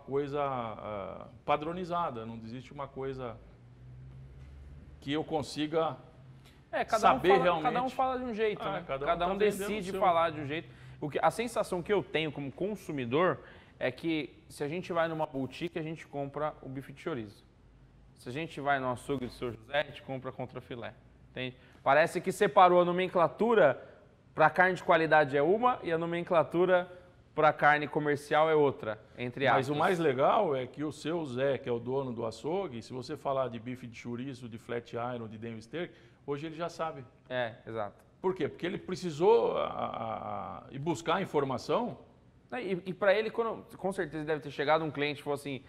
coisa padronizada, não existe uma coisa que eu consiga saber realmente. Cada um fala de um jeito, né? Cada um decide falar de um jeito. A sensação que eu tenho como consumidor é que se a gente vai numa boutique, a gente compra o bife de chorizo. Se a gente vai no açougue do Seu José, a gente compra contrafilé. Entende? Parece que separou a nomenclatura para carne de qualidade é uma e a nomenclatura para carne comercial é outra, entre aspas. Mas o mais legal é que o seu Zé, que é o dono do açougue, se você falar de bife de chouriço, de flat iron, de Denver steak, hoje ele já sabe. É, exato. Por quê? Porque ele precisou ir buscar informação. E para ele, com certeza deve ter chegado um cliente e falou assim,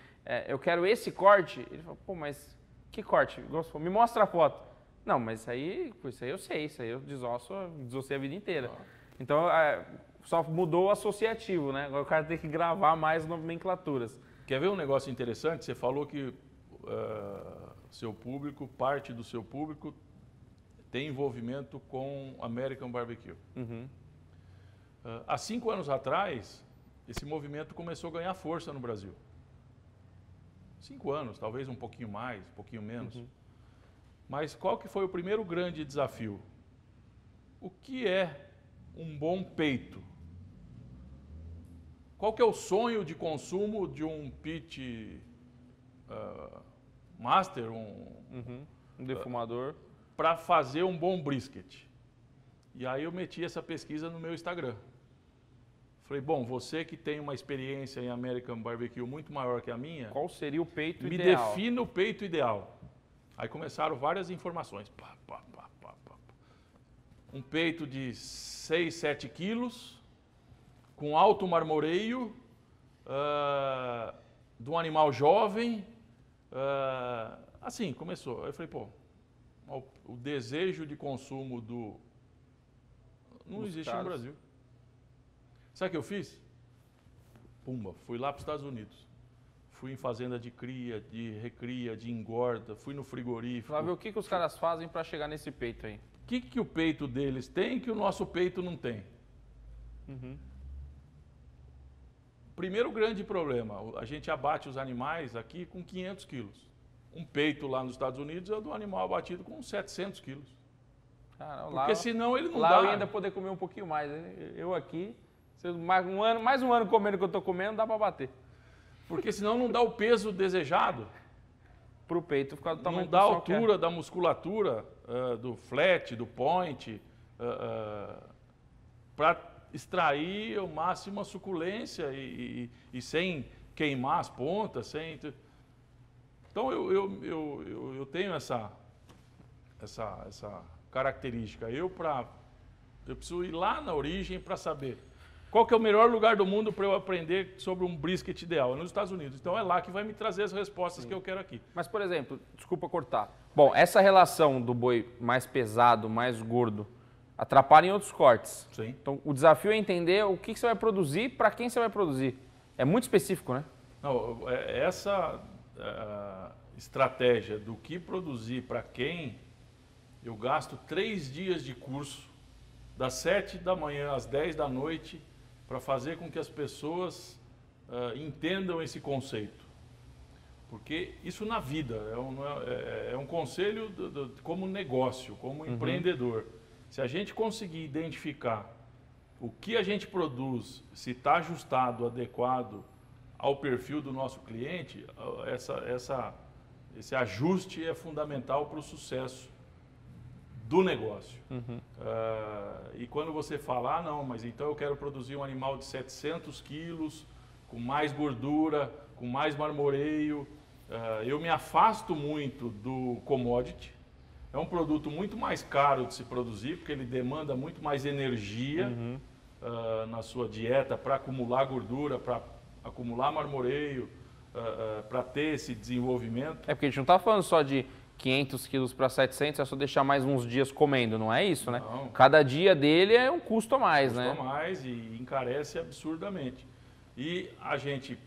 eu quero esse corte. Ele falou, pô, mas que corte? Me mostra a foto. Não, mas isso aí eu sei, isso aí eu desossei a vida inteira. Então, só mudou o associativo, né? Agora o cara tem que gravar mais nomenclaturas. Quer ver um negócio interessante? Você falou que seu público, parte do seu público, tem envolvimento com American Barbecue. Uhum. Há 5 anos atrás, esse movimento começou a ganhar força no Brasil. 5 anos, talvez um pouquinho mais, um pouquinho menos. Uhum. Mas qual que foi o primeiro grande desafio? O que é um bom peito? Qual que é o sonho de consumo de um pit master, um defumador, para fazer um bom brisket? E aí eu meti essa pesquisa no meu Instagram. Falei, bom, você que tem uma experiência em American Barbecue muito maior que a minha, qual seria o peito me ideal? defina o peito ideal. Aí começaram várias informações. Um peito de 6, 7 quilos, com alto marmoreio, de um animal jovem. Assim, começou. Aí eu falei, pô, o desejo de consumo não existe no Brasil. Sabe o que eu fiz? Pumba, fui lá para os Estados Unidos. Fui em fazenda de cria, de recria, de engorda, fui no frigorífico. Pra ver o que os caras fazem para chegar nesse peito aí. O que o peito deles tem que o nosso peito não tem? Uhum. Primeiro grande problema, a gente abate os animais aqui com 500 quilos. Um peito lá nos Estados Unidos é do animal abatido com 700 quilos. Caramba, porque senão ele não lá dá. eu ia ainda poder comer um pouquinho mais. Eu aqui, mais um ano comendo o que eu estou comendo, dá para bater. Porque senão não dá o peso desejado. Para o peito ficar do tamanho não dá a altura da musculatura, do flat, do point, para extrair o máximo a suculência e sem queimar as pontas. Então eu tenho essa característica. Eu preciso ir lá na origem para saber qual que é o melhor lugar do mundo para eu aprender sobre um brisket ideal. É nos Estados Unidos. Então é lá que vai me trazer as respostas que eu quero aqui. Mas, por exemplo, desculpa cortar. Bom, essa relação do boi mais pesado, mais gordo, atrapalha em outros cortes. Sim. Então o desafio é entender o que você vai produzir, para quem você vai produzir. É muito específico, né? Não, essa estratégia do que produzir para quem, eu gasto 3 dias de curso, das 7 da manhã às 10 da noite, para fazer com que as pessoas entendam esse conceito. Porque isso na vida é um conselho como negócio, como empreendedor. Se a gente conseguir identificar o que a gente produz, se está ajustado, adequado ao perfil do nosso cliente, esse ajuste é fundamental para o sucesso do negócio. E quando você fala, não, mas então eu quero produzir um animal de 700 quilos, com mais gordura, com mais marmoreio, eu me afasto muito do commodity. É um produto muito mais caro de se produzir, porque ele demanda muito mais energia na sua dieta para acumular gordura, para acumular marmoreio, para ter esse desenvolvimento. É porque a gente não está falando só de 500 quilos para 700, é só deixar mais uns dias comendo, não é isso, né? Não. Cada dia dele é um custo a mais, né? Custo a mais e encarece absurdamente. E a gente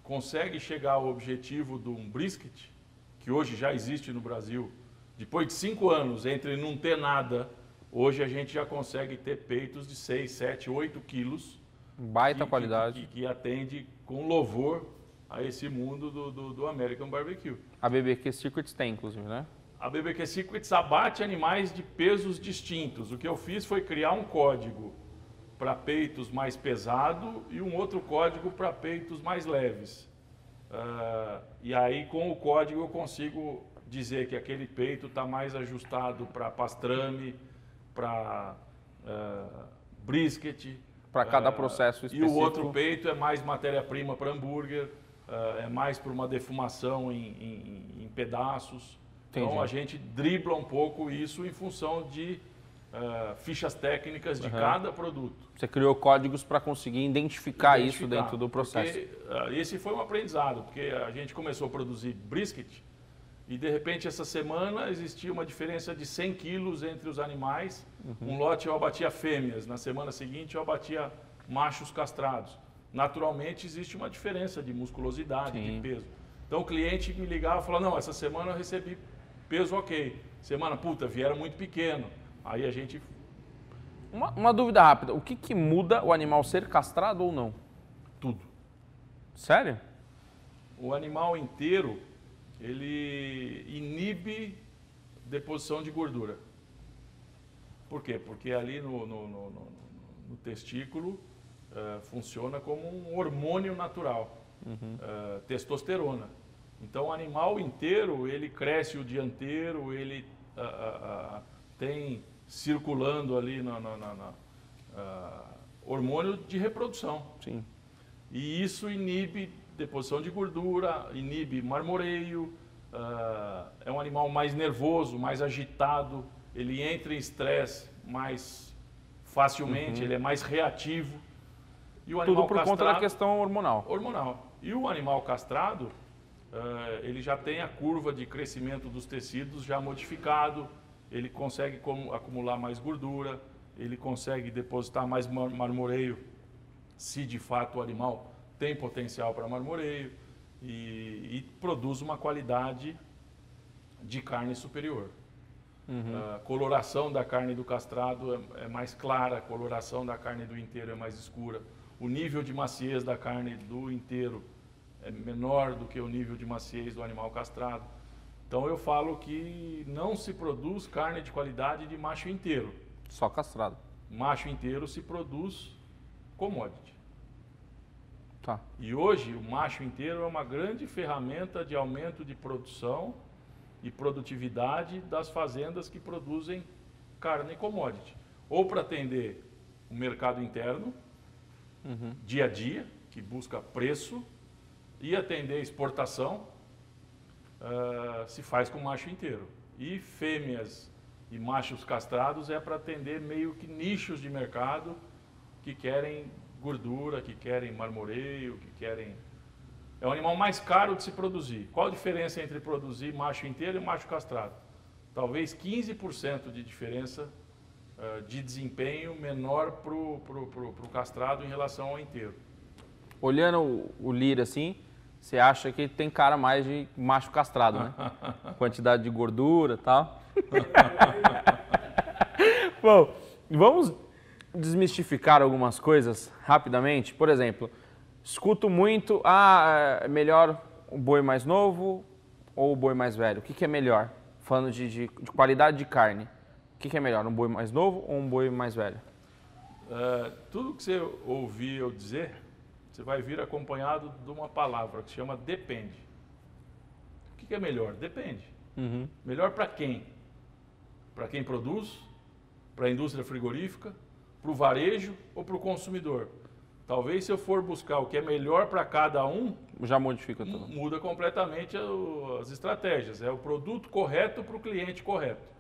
consegue chegar ao objetivo de um brisket, que hoje já existe no Brasil. Depois de 5 anos, entre não ter nada, hoje a gente já consegue ter peitos de 6, 7, 8 quilos. Baita qualidade. Que atende com louvor a esse mundo do American Barbecue. A BBQ Secrets tem, inclusive, né? A BBQ Secrets abate animais de pesos distintos. O que eu fiz foi criar um código para peitos mais pesados e um outro código para peitos mais leves. E aí, com o código, eu consigo dizer que aquele peito está mais ajustado para pastrame, para brisket, para cada processo específico. E o outro peito é mais matéria-prima para hambúrguer, é mais para uma defumação em pedaços. Entendi. Então a gente dribla um pouco isso em função de fichas técnicas de cada produto. Você criou códigos para conseguir identificar isso dentro do processo. Porque, esse foi um aprendizado, porque a gente começou a produzir brisket e de repente essa semana existia uma diferença de 100 quilos entre os animais. Um lote eu abatia fêmeas, na semana seguinte eu abatia machos castrados. Naturalmente existe uma diferença de musculosidade, de peso. Então o cliente me ligava e falava, não, essa semana eu recebi peso ok. Semana, puta, vieram muito pequeno. Aí a gente... Uma dúvida rápida, o que muda o animal ser castrado ou não? Tudo. Sério? O animal inteiro, ele inibe deposição de gordura. Por quê? Porque ali no testículo funciona como um hormônio natural, testosterona. Então o animal inteiro, ele cresce o dia inteiro, ele tem circulando ali hormônio de reprodução. Sim. E isso inibe deposição de gordura, inibe marmoreio, é um animal mais nervoso, mais agitado, ele entra em estresse mais facilmente, ele é mais reativo. E o animal tudo por conta da questão hormonal. E o animal castrado, ele já tem a curva de crescimento dos tecidos já modificado, ele consegue acumular mais gordura, ele consegue depositar mais marmoreio, se de fato o animal tem potencial para marmoreio, e produz uma qualidade de carne superior. A coloração da carne do castrado é mais clara, a coloração da carne do inteiro é mais escura, o nível de maciez da carne do inteiro é menor do que o nível de maciez do animal castrado. Então eu falo que não se produz carne de qualidade de macho inteiro. Só castrado. Macho inteiro se produz commodity. Tá. E hoje o macho inteiro é uma grande ferramenta de aumento de produção e produtividade das fazendas que produzem carne commodity. Ou para atender o mercado interno, dia a dia, que busca preço, e atender exportação, se faz com macho inteiro. E fêmeas e machos castrados é para atender meio que nichos de mercado que querem gordura, que querem marmoreio, que querem... É o animal mais caro de se produzir. Qual a diferença entre produzir macho inteiro e macho castrado? Talvez 15% de diferença de desempenho menor para o castrado em relação ao inteiro. Olhando o Lira assim, você acha que tem cara mais de macho castrado, né? Quantidade de gordura e tal. Bom, vamos desmistificar algumas coisas rapidamente. Por exemplo, escuto muito, é melhor o boi mais novo ou o boi mais velho? O que é melhor? Falando de qualidade de carne. O que é melhor, um boi mais novo ou um boi mais velho? Tudo que você ouvir eu dizer, você vai vir acompanhado de uma palavra que se chama depende. O que é melhor? Depende. Melhor para quem? Para quem produz? Para a indústria frigorífica? Para o varejo ou para o consumidor? Talvez se eu for buscar o que é melhor para cada um, já modifica tudo. Muda completamente as estratégias. É o produto correto para o cliente correto.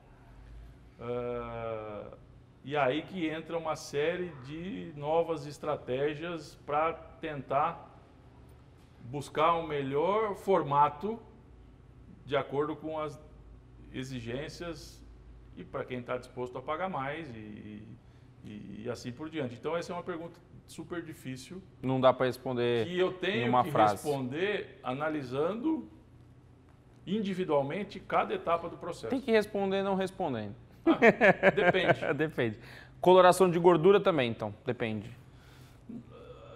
E aí que entra uma série de novas estratégias para tentar buscar um melhor formato de acordo com as exigências e para quem está disposto a pagar mais e assim por diante. Então essa é uma pergunta super difícil. Não dá para responder que eu tenho em uma que frase. Responder analisando individualmente cada etapa do processo. Tem que responder não respondendo. Depende. Depende. Coloração de gordura também, então, depende.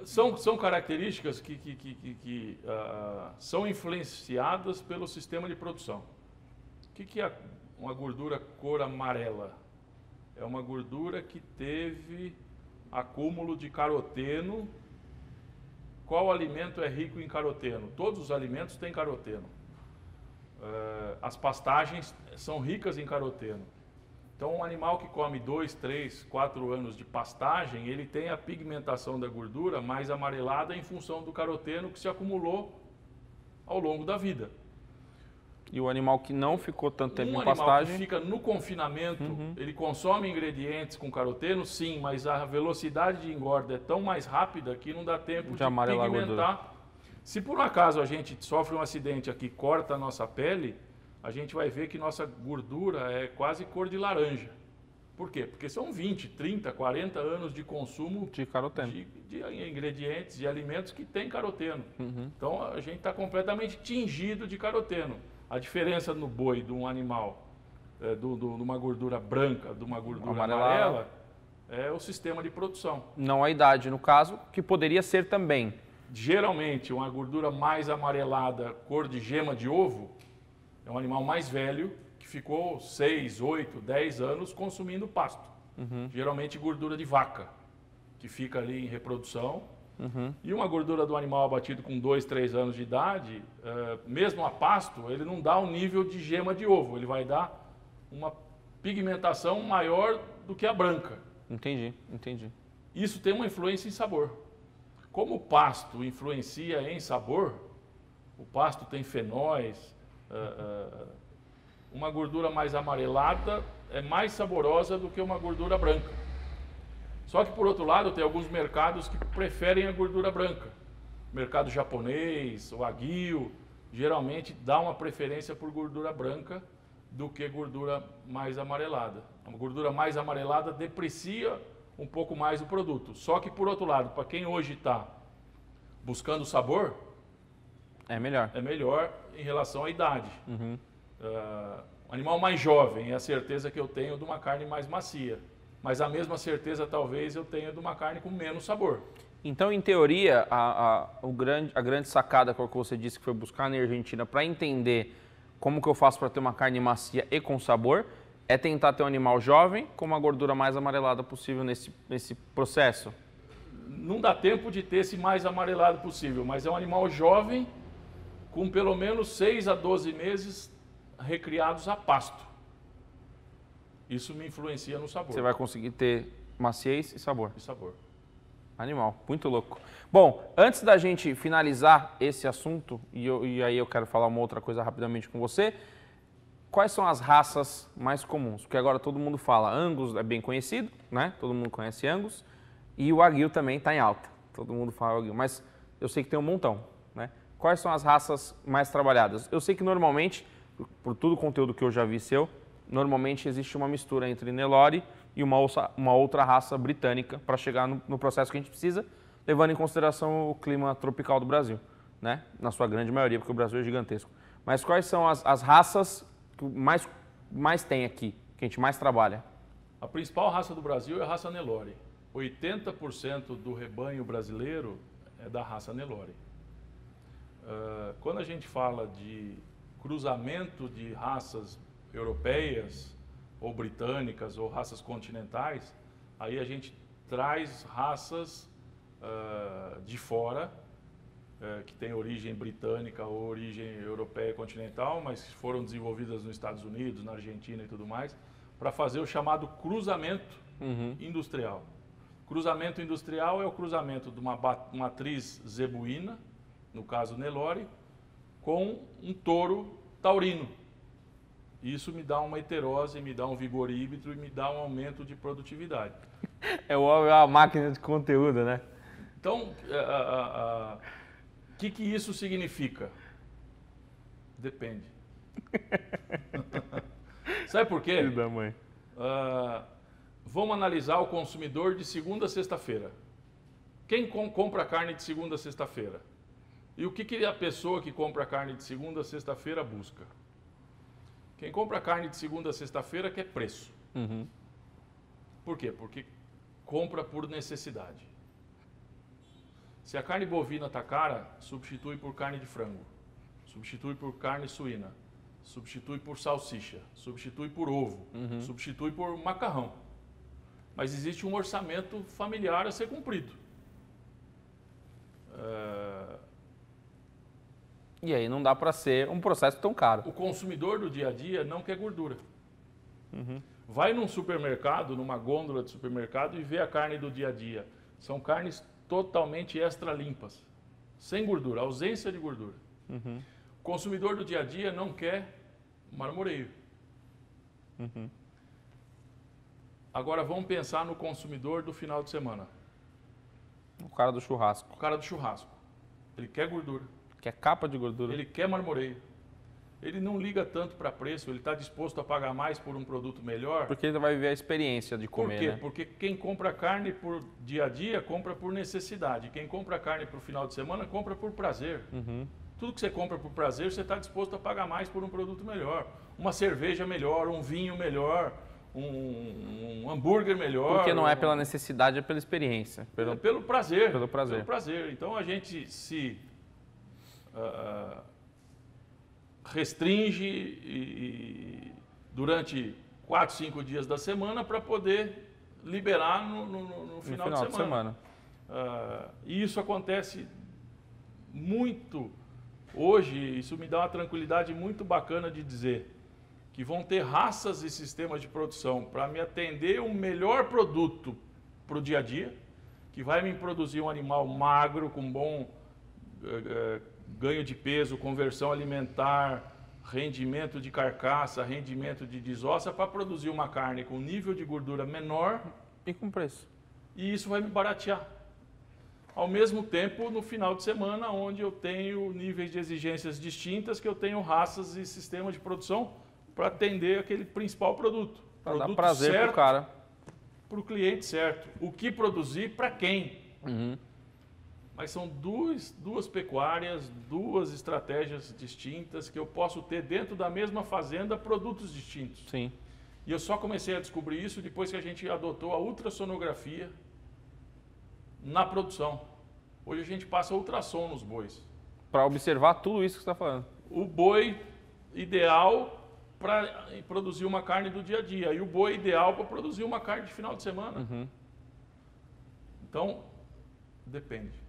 São características que são influenciadas pelo sistema de produção. O que é uma gordura cor amarela? É uma gordura que teve acúmulo de caroteno. Qual alimento é rico em caroteno? Todos os alimentos têm caroteno. As pastagens são ricas em caroteno. Então, um animal que come 2, 3, 4 anos de pastagem, ele tem a pigmentação da gordura mais amarelada em função do caroteno que se acumulou ao longo da vida. E o animal que não ficou tanto tempo em animal pastagem... que fica no confinamento, ele consome ingredientes com caroteno, sim, mas a velocidade de engorda é tão mais rápida que não dá tempo de amarelar a pigmentar. Se por um acaso a gente sofre um acidente aqui, corta a nossa pele, a gente vai ver que nossa gordura é quase cor de laranja. Por quê? Porque são 20, 30, 40 anos de consumo de caroteno, de ingredientes, de alimentos que tem caroteno. Então a gente está completamente tingido de caroteno. A diferença no boi de um animal, de uma gordura branca, de uma gordura amarela, é o sistema de produção. Não a idade, no caso, que poderia ser também. Geralmente, uma gordura mais amarelada, cor de gema de ovo, é um animal mais velho que ficou 6, 8, 10 anos consumindo pasto. Geralmente gordura de vaca, que fica ali em reprodução. E uma gordura do animal abatido com 2, 3 anos de idade, mesmo a pasto, ele não dá um nível de gema de ovo, ele vai dar uma pigmentação maior do que a branca. Entendi. Isso tem uma influência em sabor. Como o pasto influencia em sabor, o pasto tem fenóis, uma gordura mais amarelada é mais saborosa do que uma gordura branca. Só que, por outro lado, tem alguns mercados que preferem a gordura branca. O mercado japonês, o Wagyu, geralmente dá uma preferência por gordura branca do que gordura mais amarelada. A gordura mais amarelada deprecia um pouco mais o produto. Só que, por outro lado, para quem hoje está buscando sabor, é melhor em relação à idade. O animal mais jovem é a certeza que eu tenho de uma carne mais macia. Mas a mesma certeza talvez eu tenha de uma carne com menos sabor. Então, em teoria, a grande sacada que você disse que foi buscar na Argentina para entender como que eu faço para ter uma carne macia e com sabor, é tentar ter um animal jovem com uma gordura mais amarelada possível nesse processo. Não dá tempo de ter esse mais amarelado possível, mas é um animal jovem com pelo menos 6 a 12 meses recriados a pasto. Isso me influencia no sabor. Você vai conseguir ter maciez e sabor. Animal, muito louco. Bom, antes da gente finalizar esse assunto, e aí eu quero falar uma outra coisa rapidamente com você, quais são as raças mais comuns? Porque agora todo mundo fala, Angus é bem conhecido, né? Todo mundo conhece Angus, e o Wagyu também está em alta. Todo mundo fala Wagyu, mas eu sei que tem um montão, né? Quais são as raças mais trabalhadas? Eu sei que normalmente, por todo o conteúdo que eu já vi seu, normalmente existe uma mistura entre Nelore e uma outra raça britânica para chegar no processo que a gente precisa, levando em consideração o clima tropical do Brasil, né? Na sua grande maioria, porque o Brasil é gigantesco. Mas quais são as raças que mais tem aqui, que a gente mais trabalha? A principal raça do Brasil é a raça Nelore. 80% do rebanho brasileiro é da raça Nelore. Quando a gente fala de cruzamento de raças europeias ou britânicas ou raças continentais, aí a gente traz raças de fora, que tem origem britânica ou origem europeia continental, mas que foram desenvolvidas nos Estados Unidos, na Argentina e tudo mais, para fazer o chamado cruzamento industrial. Cruzamento industrial é o cruzamento de uma matriz zebuína, no caso Nelore, com um touro taurino. Isso me dá uma heterose, me dá um vigor híbrido e me dá um aumento de produtividade. É a máquina de conteúdo, né? Então, o que isso significa? Depende. Sabe por quê? Filho da mãe. Vamos analisar o consumidor de segunda a sexta-feira. Quem compra carne de segunda a sexta-feira? E o que a pessoa que compra carne de segunda a sexta-feira busca? Quem compra carne de segunda a sexta-feira quer preço. Por quê? Porque compra por necessidade. Se a carne bovina está cara, substitui por carne de frango, substitui por carne suína, substitui por salsicha, substitui por ovo, substitui por macarrão. Mas existe um orçamento familiar a ser cumprido. E aí não dá para ser um processo tão caro. O consumidor do dia a dia não quer gordura. Vai num supermercado, numa gôndola de supermercado e vê a carne do dia a dia. São carnes totalmente extra limpas, sem gordura, ausência de gordura. O consumidor do dia a dia não quer marmoreio. Agora vamos pensar no consumidor do final de semana. O cara do churrasco. O cara do churrasco. Ele quer gordura. Quer capa de gordura. Ele quer marmoreio. Ele não liga tanto para preço, ele está disposto a pagar mais por um produto melhor. Porque ele vai viver a experiência de comer, Por quê? né? Porque quem compra carne por dia a dia, compra por necessidade. Quem compra carne para o final de semana, compra por prazer. Tudo que você compra por prazer, você está disposto a pagar mais por um produto melhor. Uma cerveja melhor, um vinho melhor, um hambúrguer melhor. Porque não é pela necessidade, é pela experiência. Pelo prazer. Pelo prazer. Pelo prazer. Então a gente se restringe durante 4, 5 dias da semana para poder liberar no final de semana. E isso acontece muito hoje. Isso me dá uma tranquilidade muito bacana de dizer que vão ter raças e sistemas de produção para me atender um melhor produto para o dia a dia, que vai me produzir um animal magro, com bom ganho de peso, conversão alimentar, rendimento de carcaça, rendimento de desossa, para produzir uma carne com nível de gordura menor. E com preço. E isso vai me baratear. Ao mesmo tempo, no final de semana, onde eu tenho níveis de exigências distintas, que eu tenho raças e sistemas de produção para atender aquele principal produto. Para dar prazer para o cara. Para o cliente certo. O que produzir para quem. Mas são duas pecuárias, duas estratégias distintas que eu posso ter dentro da mesma fazenda, produtos distintos. Sim. E eu só comecei a descobrir isso depois que a gente adotou a ultrassonografia na produção. Hoje a gente passa ultrassom nos bois. Para observar tudo isso que você está falando. O boi ideal para produzir uma carne do dia a dia e o boi ideal para produzir uma carne de final de semana. Então, depende.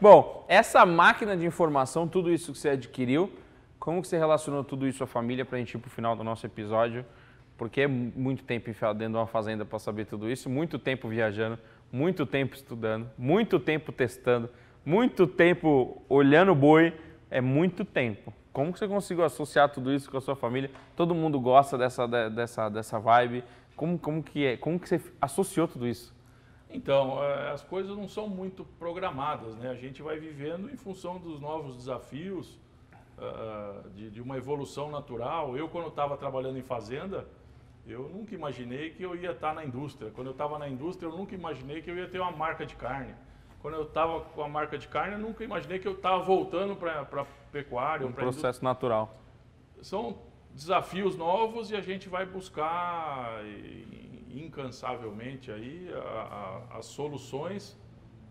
Bom, essa máquina de informação, tudo isso que você adquiriu, como que você relacionou tudo isso à família para a gente ir para o final do nosso episódio? Porque é muito tempo enfiado dentro de uma fazenda para saber tudo isso, muito tempo viajando, muito tempo estudando, muito tempo testando, muito tempo olhando o boi, é muito tempo. Como que você conseguiu associar tudo isso com a sua família? Todo mundo gosta dessa vibe. Como que você associou tudo isso? Então, as coisas não são muito programadas, né? A gente vai vivendo em função dos novos desafios, de uma evolução natural. Eu, quando estava trabalhando em fazenda, eu nunca imaginei que eu ia estar na indústria. Quando eu estava na indústria, eu nunca imaginei que eu ia ter uma marca de carne. Quando eu estava com a marca de carne, eu nunca imaginei que eu estava voltando para a pecuária. Um processo natural. São desafios novos e a gente vai buscar incansavelmente aí as soluções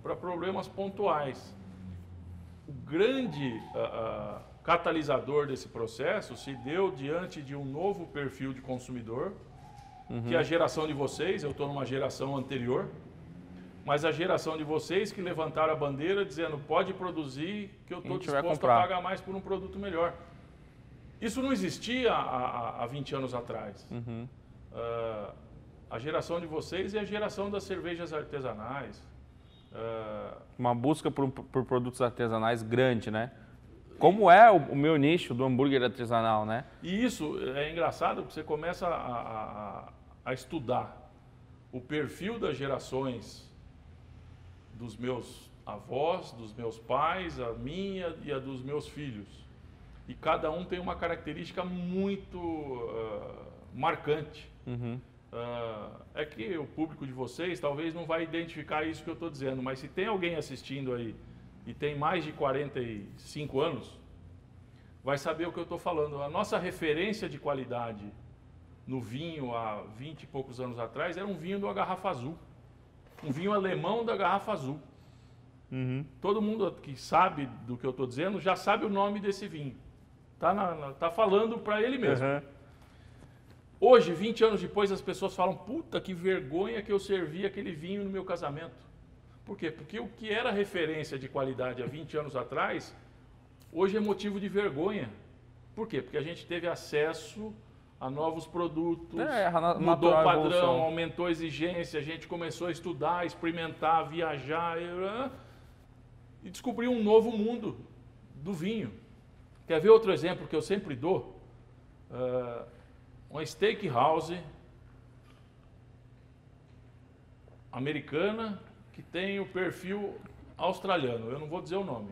para problemas pontuais. O grande catalisador desse processo se deu diante de um novo perfil de consumidor, que é a geração de vocês. Eu estou numa geração anterior, mas a geração de vocês que levantaram a bandeira dizendo pode produzir, que eu estou disposto a pagar mais por um produto melhor. Isso não existia há 20 anos atrás. A geração de vocês é a geração das cervejas artesanais. Uma busca por produtos artesanais grande, né? Como é o meu nicho do hambúrguer artesanal, né? E isso é engraçado, porque você começa a estudar o perfil das gerações dos meus avós, dos meus pais, a minha e a dos meus filhos. E cada um tem uma característica muito marcante. É que o público de vocês talvez não vai identificar isso que eu estou dizendo, mas se tem alguém assistindo aí e tem mais de 45 anos, vai saber o que eu estou falando. A nossa referência de qualidade no vinho há 20 e poucos anos atrás era um vinho da garrafa azul. Um vinho alemão da garrafa azul. Todo mundo que sabe do que eu estou dizendo já sabe o nome desse vinho. Tá falando para ele mesmo. Hoje, 20 anos depois, as pessoas falam, puta, que vergonha que eu servi aquele vinho no meu casamento. Por quê? Porque o que era referência de qualidade há 20 anos atrás, hoje é motivo de vergonha. Por quê? Porque a gente teve acesso a novos produtos, mudou natural o padrão, evolução. aumentou a exigência, a gente começou a estudar, experimentar, viajar e descobriu um novo mundo do vinho. Quer ver outro exemplo que eu sempre dou? Uma steakhouse americana que tem o perfil australiano. Eu não vou dizer o nome.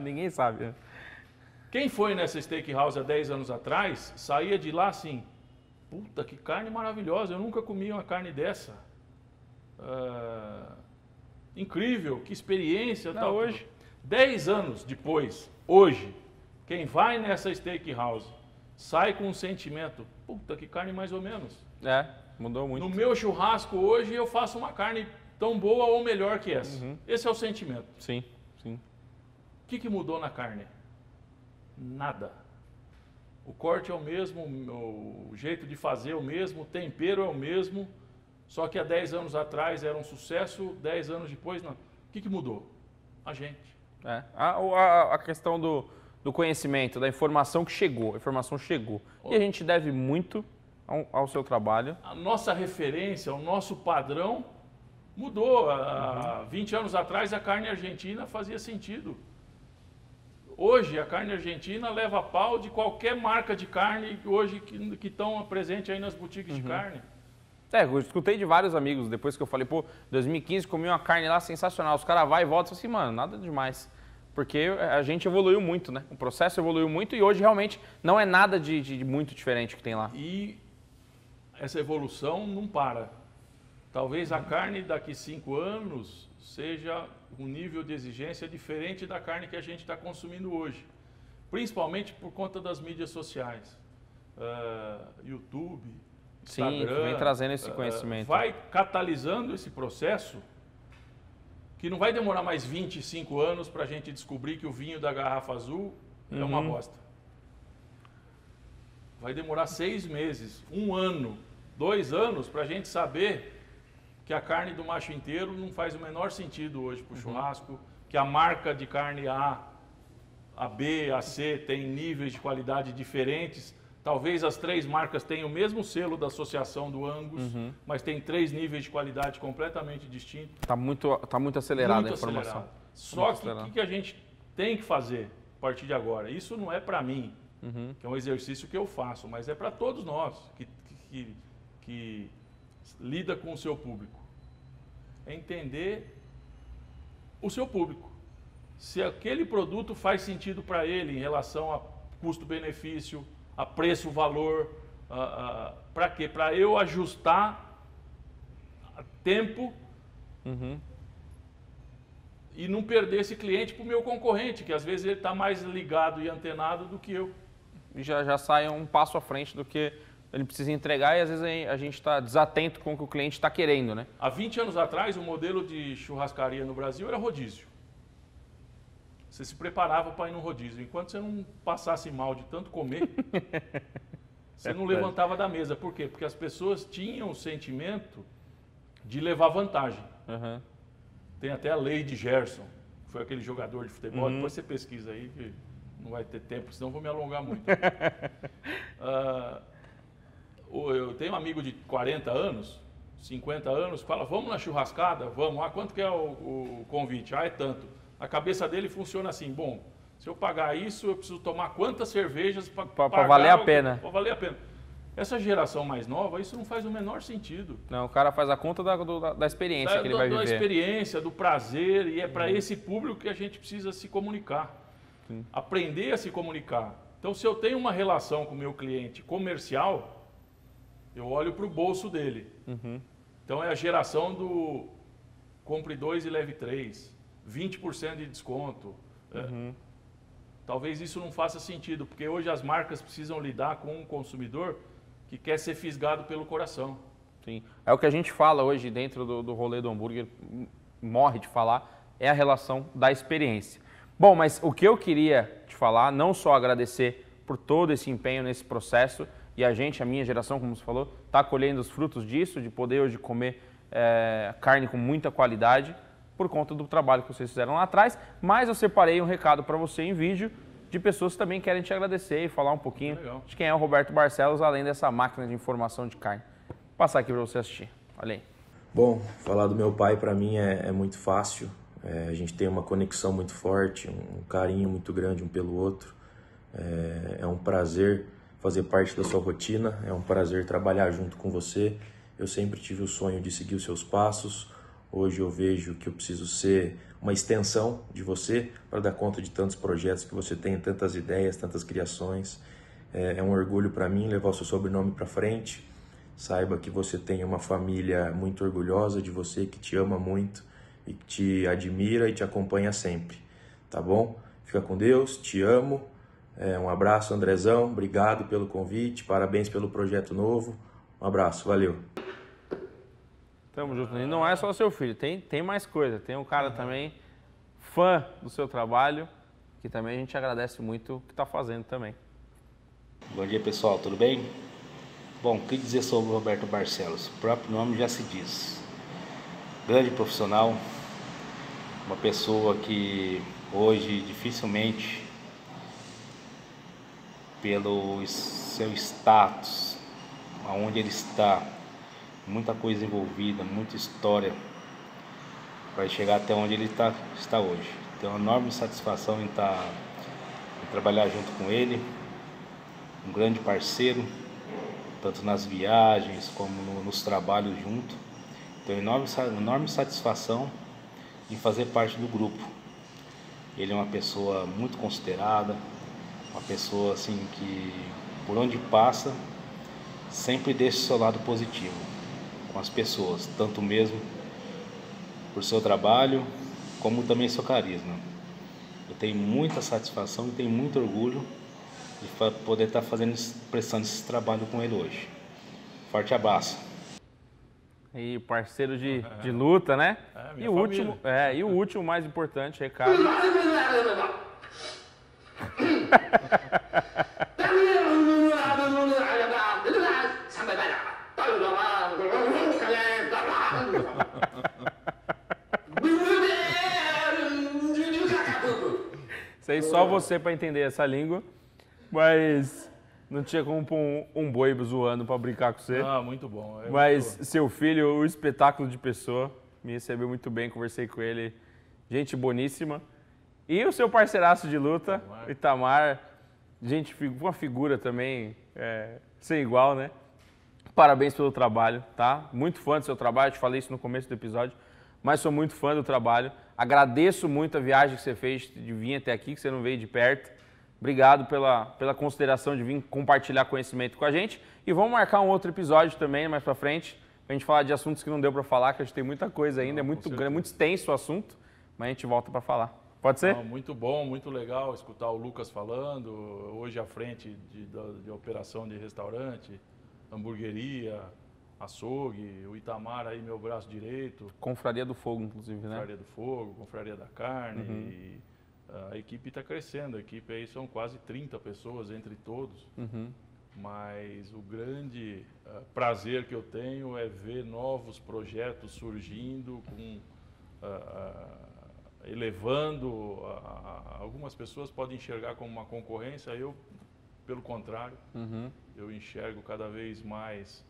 Ninguém sabe. Quem foi nessa steakhouse há 10 anos atrás, saía de lá assim, puta, que carne maravilhosa, eu nunca comi uma carne dessa. Incrível, que experiência. Tal. Hoje, 10 anos depois, hoje, quem vai nessa steakhouse sai com um sentimento, puta, que carne mais ou menos. Mudou muito. No meu churrasco hoje eu faço uma carne tão boa ou melhor que essa. Esse é o sentimento. Sim, sim. O que mudou na carne? Nada. O corte é o mesmo, o jeito de fazer é o mesmo, o tempero é o mesmo, só que há 10 anos atrás era um sucesso, 10 anos depois não. O que mudou? A gente. A questão do conhecimento, da informação que chegou. A informação chegou. E a gente deve muito ao seu trabalho. A nossa referência, o nosso padrão mudou. Há 20 anos atrás a carne argentina fazia sentido. Hoje a carne argentina leva pau de qualquer marca de carne hoje que estão presentes aí nas boutiques de carne. Eu escutei de vários amigos, depois que eu falei, 2015 comi uma carne lá sensacional. Os caras vão e voltam assim, mano, nada demais. Porque a gente evoluiu muito, né? O processo evoluiu muito e hoje realmente não é nada de muito diferente que tem lá. E essa evolução não para. Talvez a carne daqui 5 anos seja um nível de exigência diferente da carne que a gente está consumindo hoje. Principalmente por conta das mídias sociais. YouTube, Instagram. Sim, vem trazendo esse conhecimento. Vai catalisando esse processo que não vai demorar mais 25 anos para a gente descobrir que o vinho da garrafa azul é uma bosta. Vai demorar 6 meses, 1 ano, 2 anos para a gente saber que a carne do macho inteiro não faz o menor sentido hoje para o churrasco, que a marca de carne A B, a C tem níveis de qualidade diferentes. Talvez as 3 marcas tenham o mesmo selo da associação do Angus, mas tem 3 níveis de qualidade completamente distintos. Tá muito acelerada a informação. Só que o que a gente tem que fazer a partir de agora? Isso não é para mim, que é um exercício que eu faço, mas é para todos nós que lida com o seu público. É entender o seu público. Se aquele produto faz sentido para ele em relação a custo-benefício, a preço-valor, para quê? Para eu ajustar a tempo e não perder esse cliente para o meu concorrente, que às vezes ele está mais ligado e antenado do que eu. E já sai um passo à frente do que ele precisa entregar e às vezes a gente está desatento com o que o cliente está querendo, né? Há 20 anos atrás, o modelo de churrascaria no Brasil era rodízio. Você se preparava para ir no rodízio. Enquanto você não passasse mal de tanto comer, você não levantava da mesa. Por quê? Porque as pessoas tinham o sentimento de levar vantagem. Tem até a lei de Gerson, que foi aquele jogador de futebol. Depois você pesquisa aí, que não vai ter tempo, senão eu vou me alongar muito. Eu tenho um amigo de 40 anos, 50 anos, fala, vamos na churrascada? Vamos. Quanto que é o convite? É tanto. A cabeça dele funciona assim, bom, se eu pagar isso, eu preciso tomar quantas cervejas para valer a pena. Para valer a pena. Essa geração mais nova, isso não faz o menor sentido. Não, o cara faz a conta da experiência que ele vai viver. Da experiência, do prazer, e é para esse público que a gente precisa se comunicar. Sim. Aprender a se comunicar. Então, se eu tenho uma relação com o meu cliente comercial, eu olho para o bolso dele. Então, é a geração do compre 2 e leve 3, 20% de desconto. Talvez isso não faça sentido, porque hoje as marcas precisam lidar com um consumidor que quer ser fisgado pelo coração. Sim. É o que a gente fala hoje dentro do rolê do hambúrguer, morre de falar, é a relação da experiência. Bom, mas o que eu queria te falar, não só agradecer por todo esse empenho nesse processo, e a minha geração, como você falou, está colhendo os frutos disso, de poder hoje comer carne com muita qualidade, por conta do trabalho que vocês fizeram lá atrás, mas eu separei um recado para você em vídeo, de pessoas que também querem te agradecer e falar um pouquinho Legal. de quem é o Roberto Barcelos, além dessa máquina de informação de carne. Vou passar aqui para você assistir. Olha aí. Bom, falar do meu pai para mim é muito fácil. A gente tem uma conexão muito forte, um carinho muito grande um pelo outro. É um prazer fazer parte da sua rotina, é um prazer trabalhar junto com você. Eu sempre tive o sonho de seguir os seus passos. Hoje eu vejo que eu preciso ser uma extensão de você para dar conta de tantos projetos que você tem, tantas ideias, tantas criações. É um orgulho para mim levar o seu sobrenome para frente. Saiba que você tem uma família muito orgulhosa de você, que te ama muito e que te admira e te acompanha sempre, tá bom? Fica com Deus, te amo. Um abraço, Andrezão, obrigado pelo convite, parabéns pelo projeto novo. Um abraço, valeu. Tamo junto. E não é só o seu filho, tem mais coisa. Tem um cara também, fã do seu trabalho, que também a gente agradece muito o que está fazendo também. Bom dia, pessoal, tudo bem? Bom, o que dizer sobre o Roberto Barcelos? O próprio nome já se diz. Grande profissional, uma pessoa que hoje dificilmente, pelo seu status, aonde ele está, muita coisa envolvida, muita história, para chegar até onde ele está hoje. Tenho uma enorme satisfação em trabalhar junto com ele, um grande parceiro, tanto nas viagens como nos trabalhos junto. Tenho enorme satisfação em fazer parte do grupo. Ele é uma pessoa muito considerada, uma pessoa assim que por onde passa sempre deixa o seu lado positivo com as pessoas, tanto mesmo por seu trabalho como também seu carisma. Eu tenho muita satisfação e tenho muito orgulho de poder estar prestando esse trabalho com ele hoje. Forte abraço. E parceiro de luta, né? Minha e o último mais importante, recado. Isso aí só você para entender essa língua, mas não tinha como pôr um boi zoando para brincar com você. Ah, muito bom. Mas seu filho, o espetáculo de pessoa, me recebeu muito bem, conversei com ele, gente boníssima. E o seu parceiraço de luta, o Itamar, gente, uma figura também sem igual, né? Parabéns pelo trabalho, tá? Muito fã do seu trabalho, te falei isso no começo do episódio, mas sou muito fã do trabalho. Agradeço muito a viagem que você fez de vir até aqui, que você não veio de perto. Obrigado pela consideração de vir compartilhar conhecimento com a gente. E vamos marcar um outro episódio também, mais pra frente, pra gente falar de assuntos que não deu pra falar, que a gente tem muita coisa ainda, é muito grande, muito extenso o assunto, mas a gente volta pra falar. Pode ser? Não, muito bom, muito legal escutar o Lucas falando, hoje à frente de operação de restaurante, hamburgueria, açougue, o Itamar aí, meu braço direito. Confraria do Fogo, inclusive, né? Confraria do Fogo, Confraria da Carne. E a equipe está crescendo, a equipe aí são quase 30 pessoas entre todos. Mas o grande prazer que eu tenho é ver novos projetos surgindo, elevando. Algumas pessoas podem enxergar como uma concorrência, eu, pelo contrário, eu enxergo cada vez mais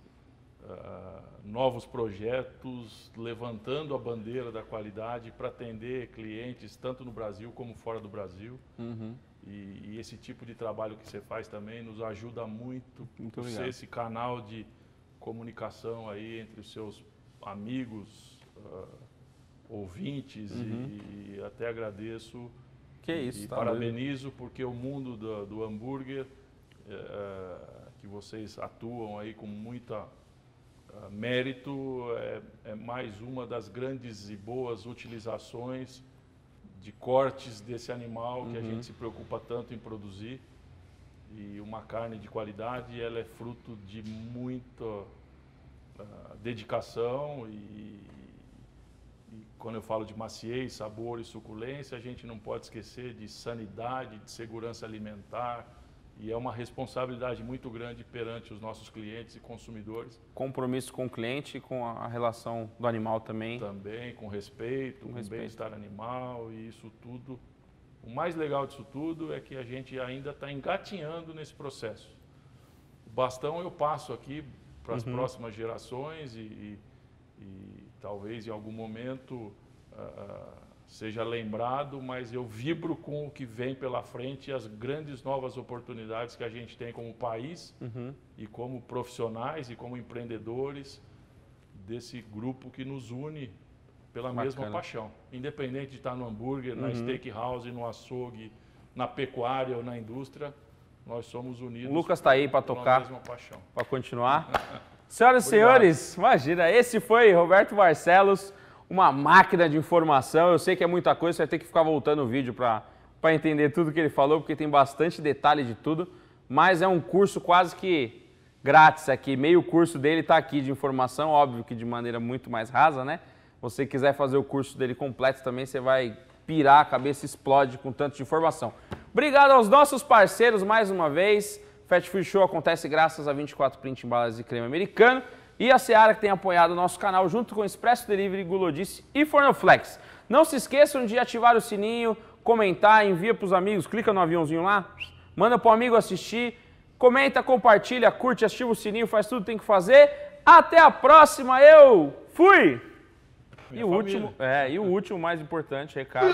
novos projetos, levantando a bandeira da qualidade para atender clientes tanto no Brasil como fora do Brasil. E esse tipo de trabalho que você faz também nos ajuda muito por ser esse canal de comunicação aí entre os seus amigos, ouvintes, e até agradeço e parabenizo porque o mundo do hambúrguer que vocês atuam aí com muita mérito é mais uma das grandes e boas utilizações de cortes desse animal que a gente se preocupa tanto em produzir. E uma carne de qualidade, ela é fruto de muita dedicação e quando eu falo de maciez, sabor e suculência, a gente não pode esquecer de sanidade, de segurança alimentar. E é uma responsabilidade muito grande perante os nossos clientes e consumidores. Compromisso com o cliente e com a relação do animal também. Também, com respeito, com bem-estar animal. E isso tudo O mais legal disso tudo é que a gente ainda está engatinhando nesse processo. O bastão eu passo aqui para as próximas gerações e talvez em algum momento seja lembrado, mas eu vibro com o que vem pela frente e as grandes novas oportunidades que a gente tem como país e como profissionais e como empreendedores desse grupo que nos une pela mesma paixão. Independente de estar no hambúrguer, na steakhouse, no açougue, na pecuária ou na indústria, nós somos unidos. O Lucas está aí para tocar, mesma paixão. para continuar. Senhoras e senhores, imagina, esse foi Roberto Barcelos, uma máquina de informação. Eu sei que é muita coisa, você vai ter que ficar voltando o vídeo para entender tudo que ele falou, porque tem bastante detalhe de tudo, mas é um curso quase que grátis aqui. Meio curso dele está aqui de informação, óbvio que de maneira muito mais rasa, né? Se você quiser fazer o curso dele completo também, você vai pirar, a cabeça explode com tanto de informação. Obrigado aos nossos parceiros mais uma vez. Fat Food Show acontece graças a 24 Print Embalagens e Creme Americano e a Seara, que tem apoiado o nosso canal junto com o Expresso Delivery, Gulodice e Fornoflex. Não se esqueçam de ativar o sininho, comentar, envia para os amigos, clica no aviãozinho lá, manda para o amigo assistir, comenta, compartilha, curte, ativa o sininho, faz tudo que tem que fazer. Até a próxima, eu fui! E o último, mais importante, recado.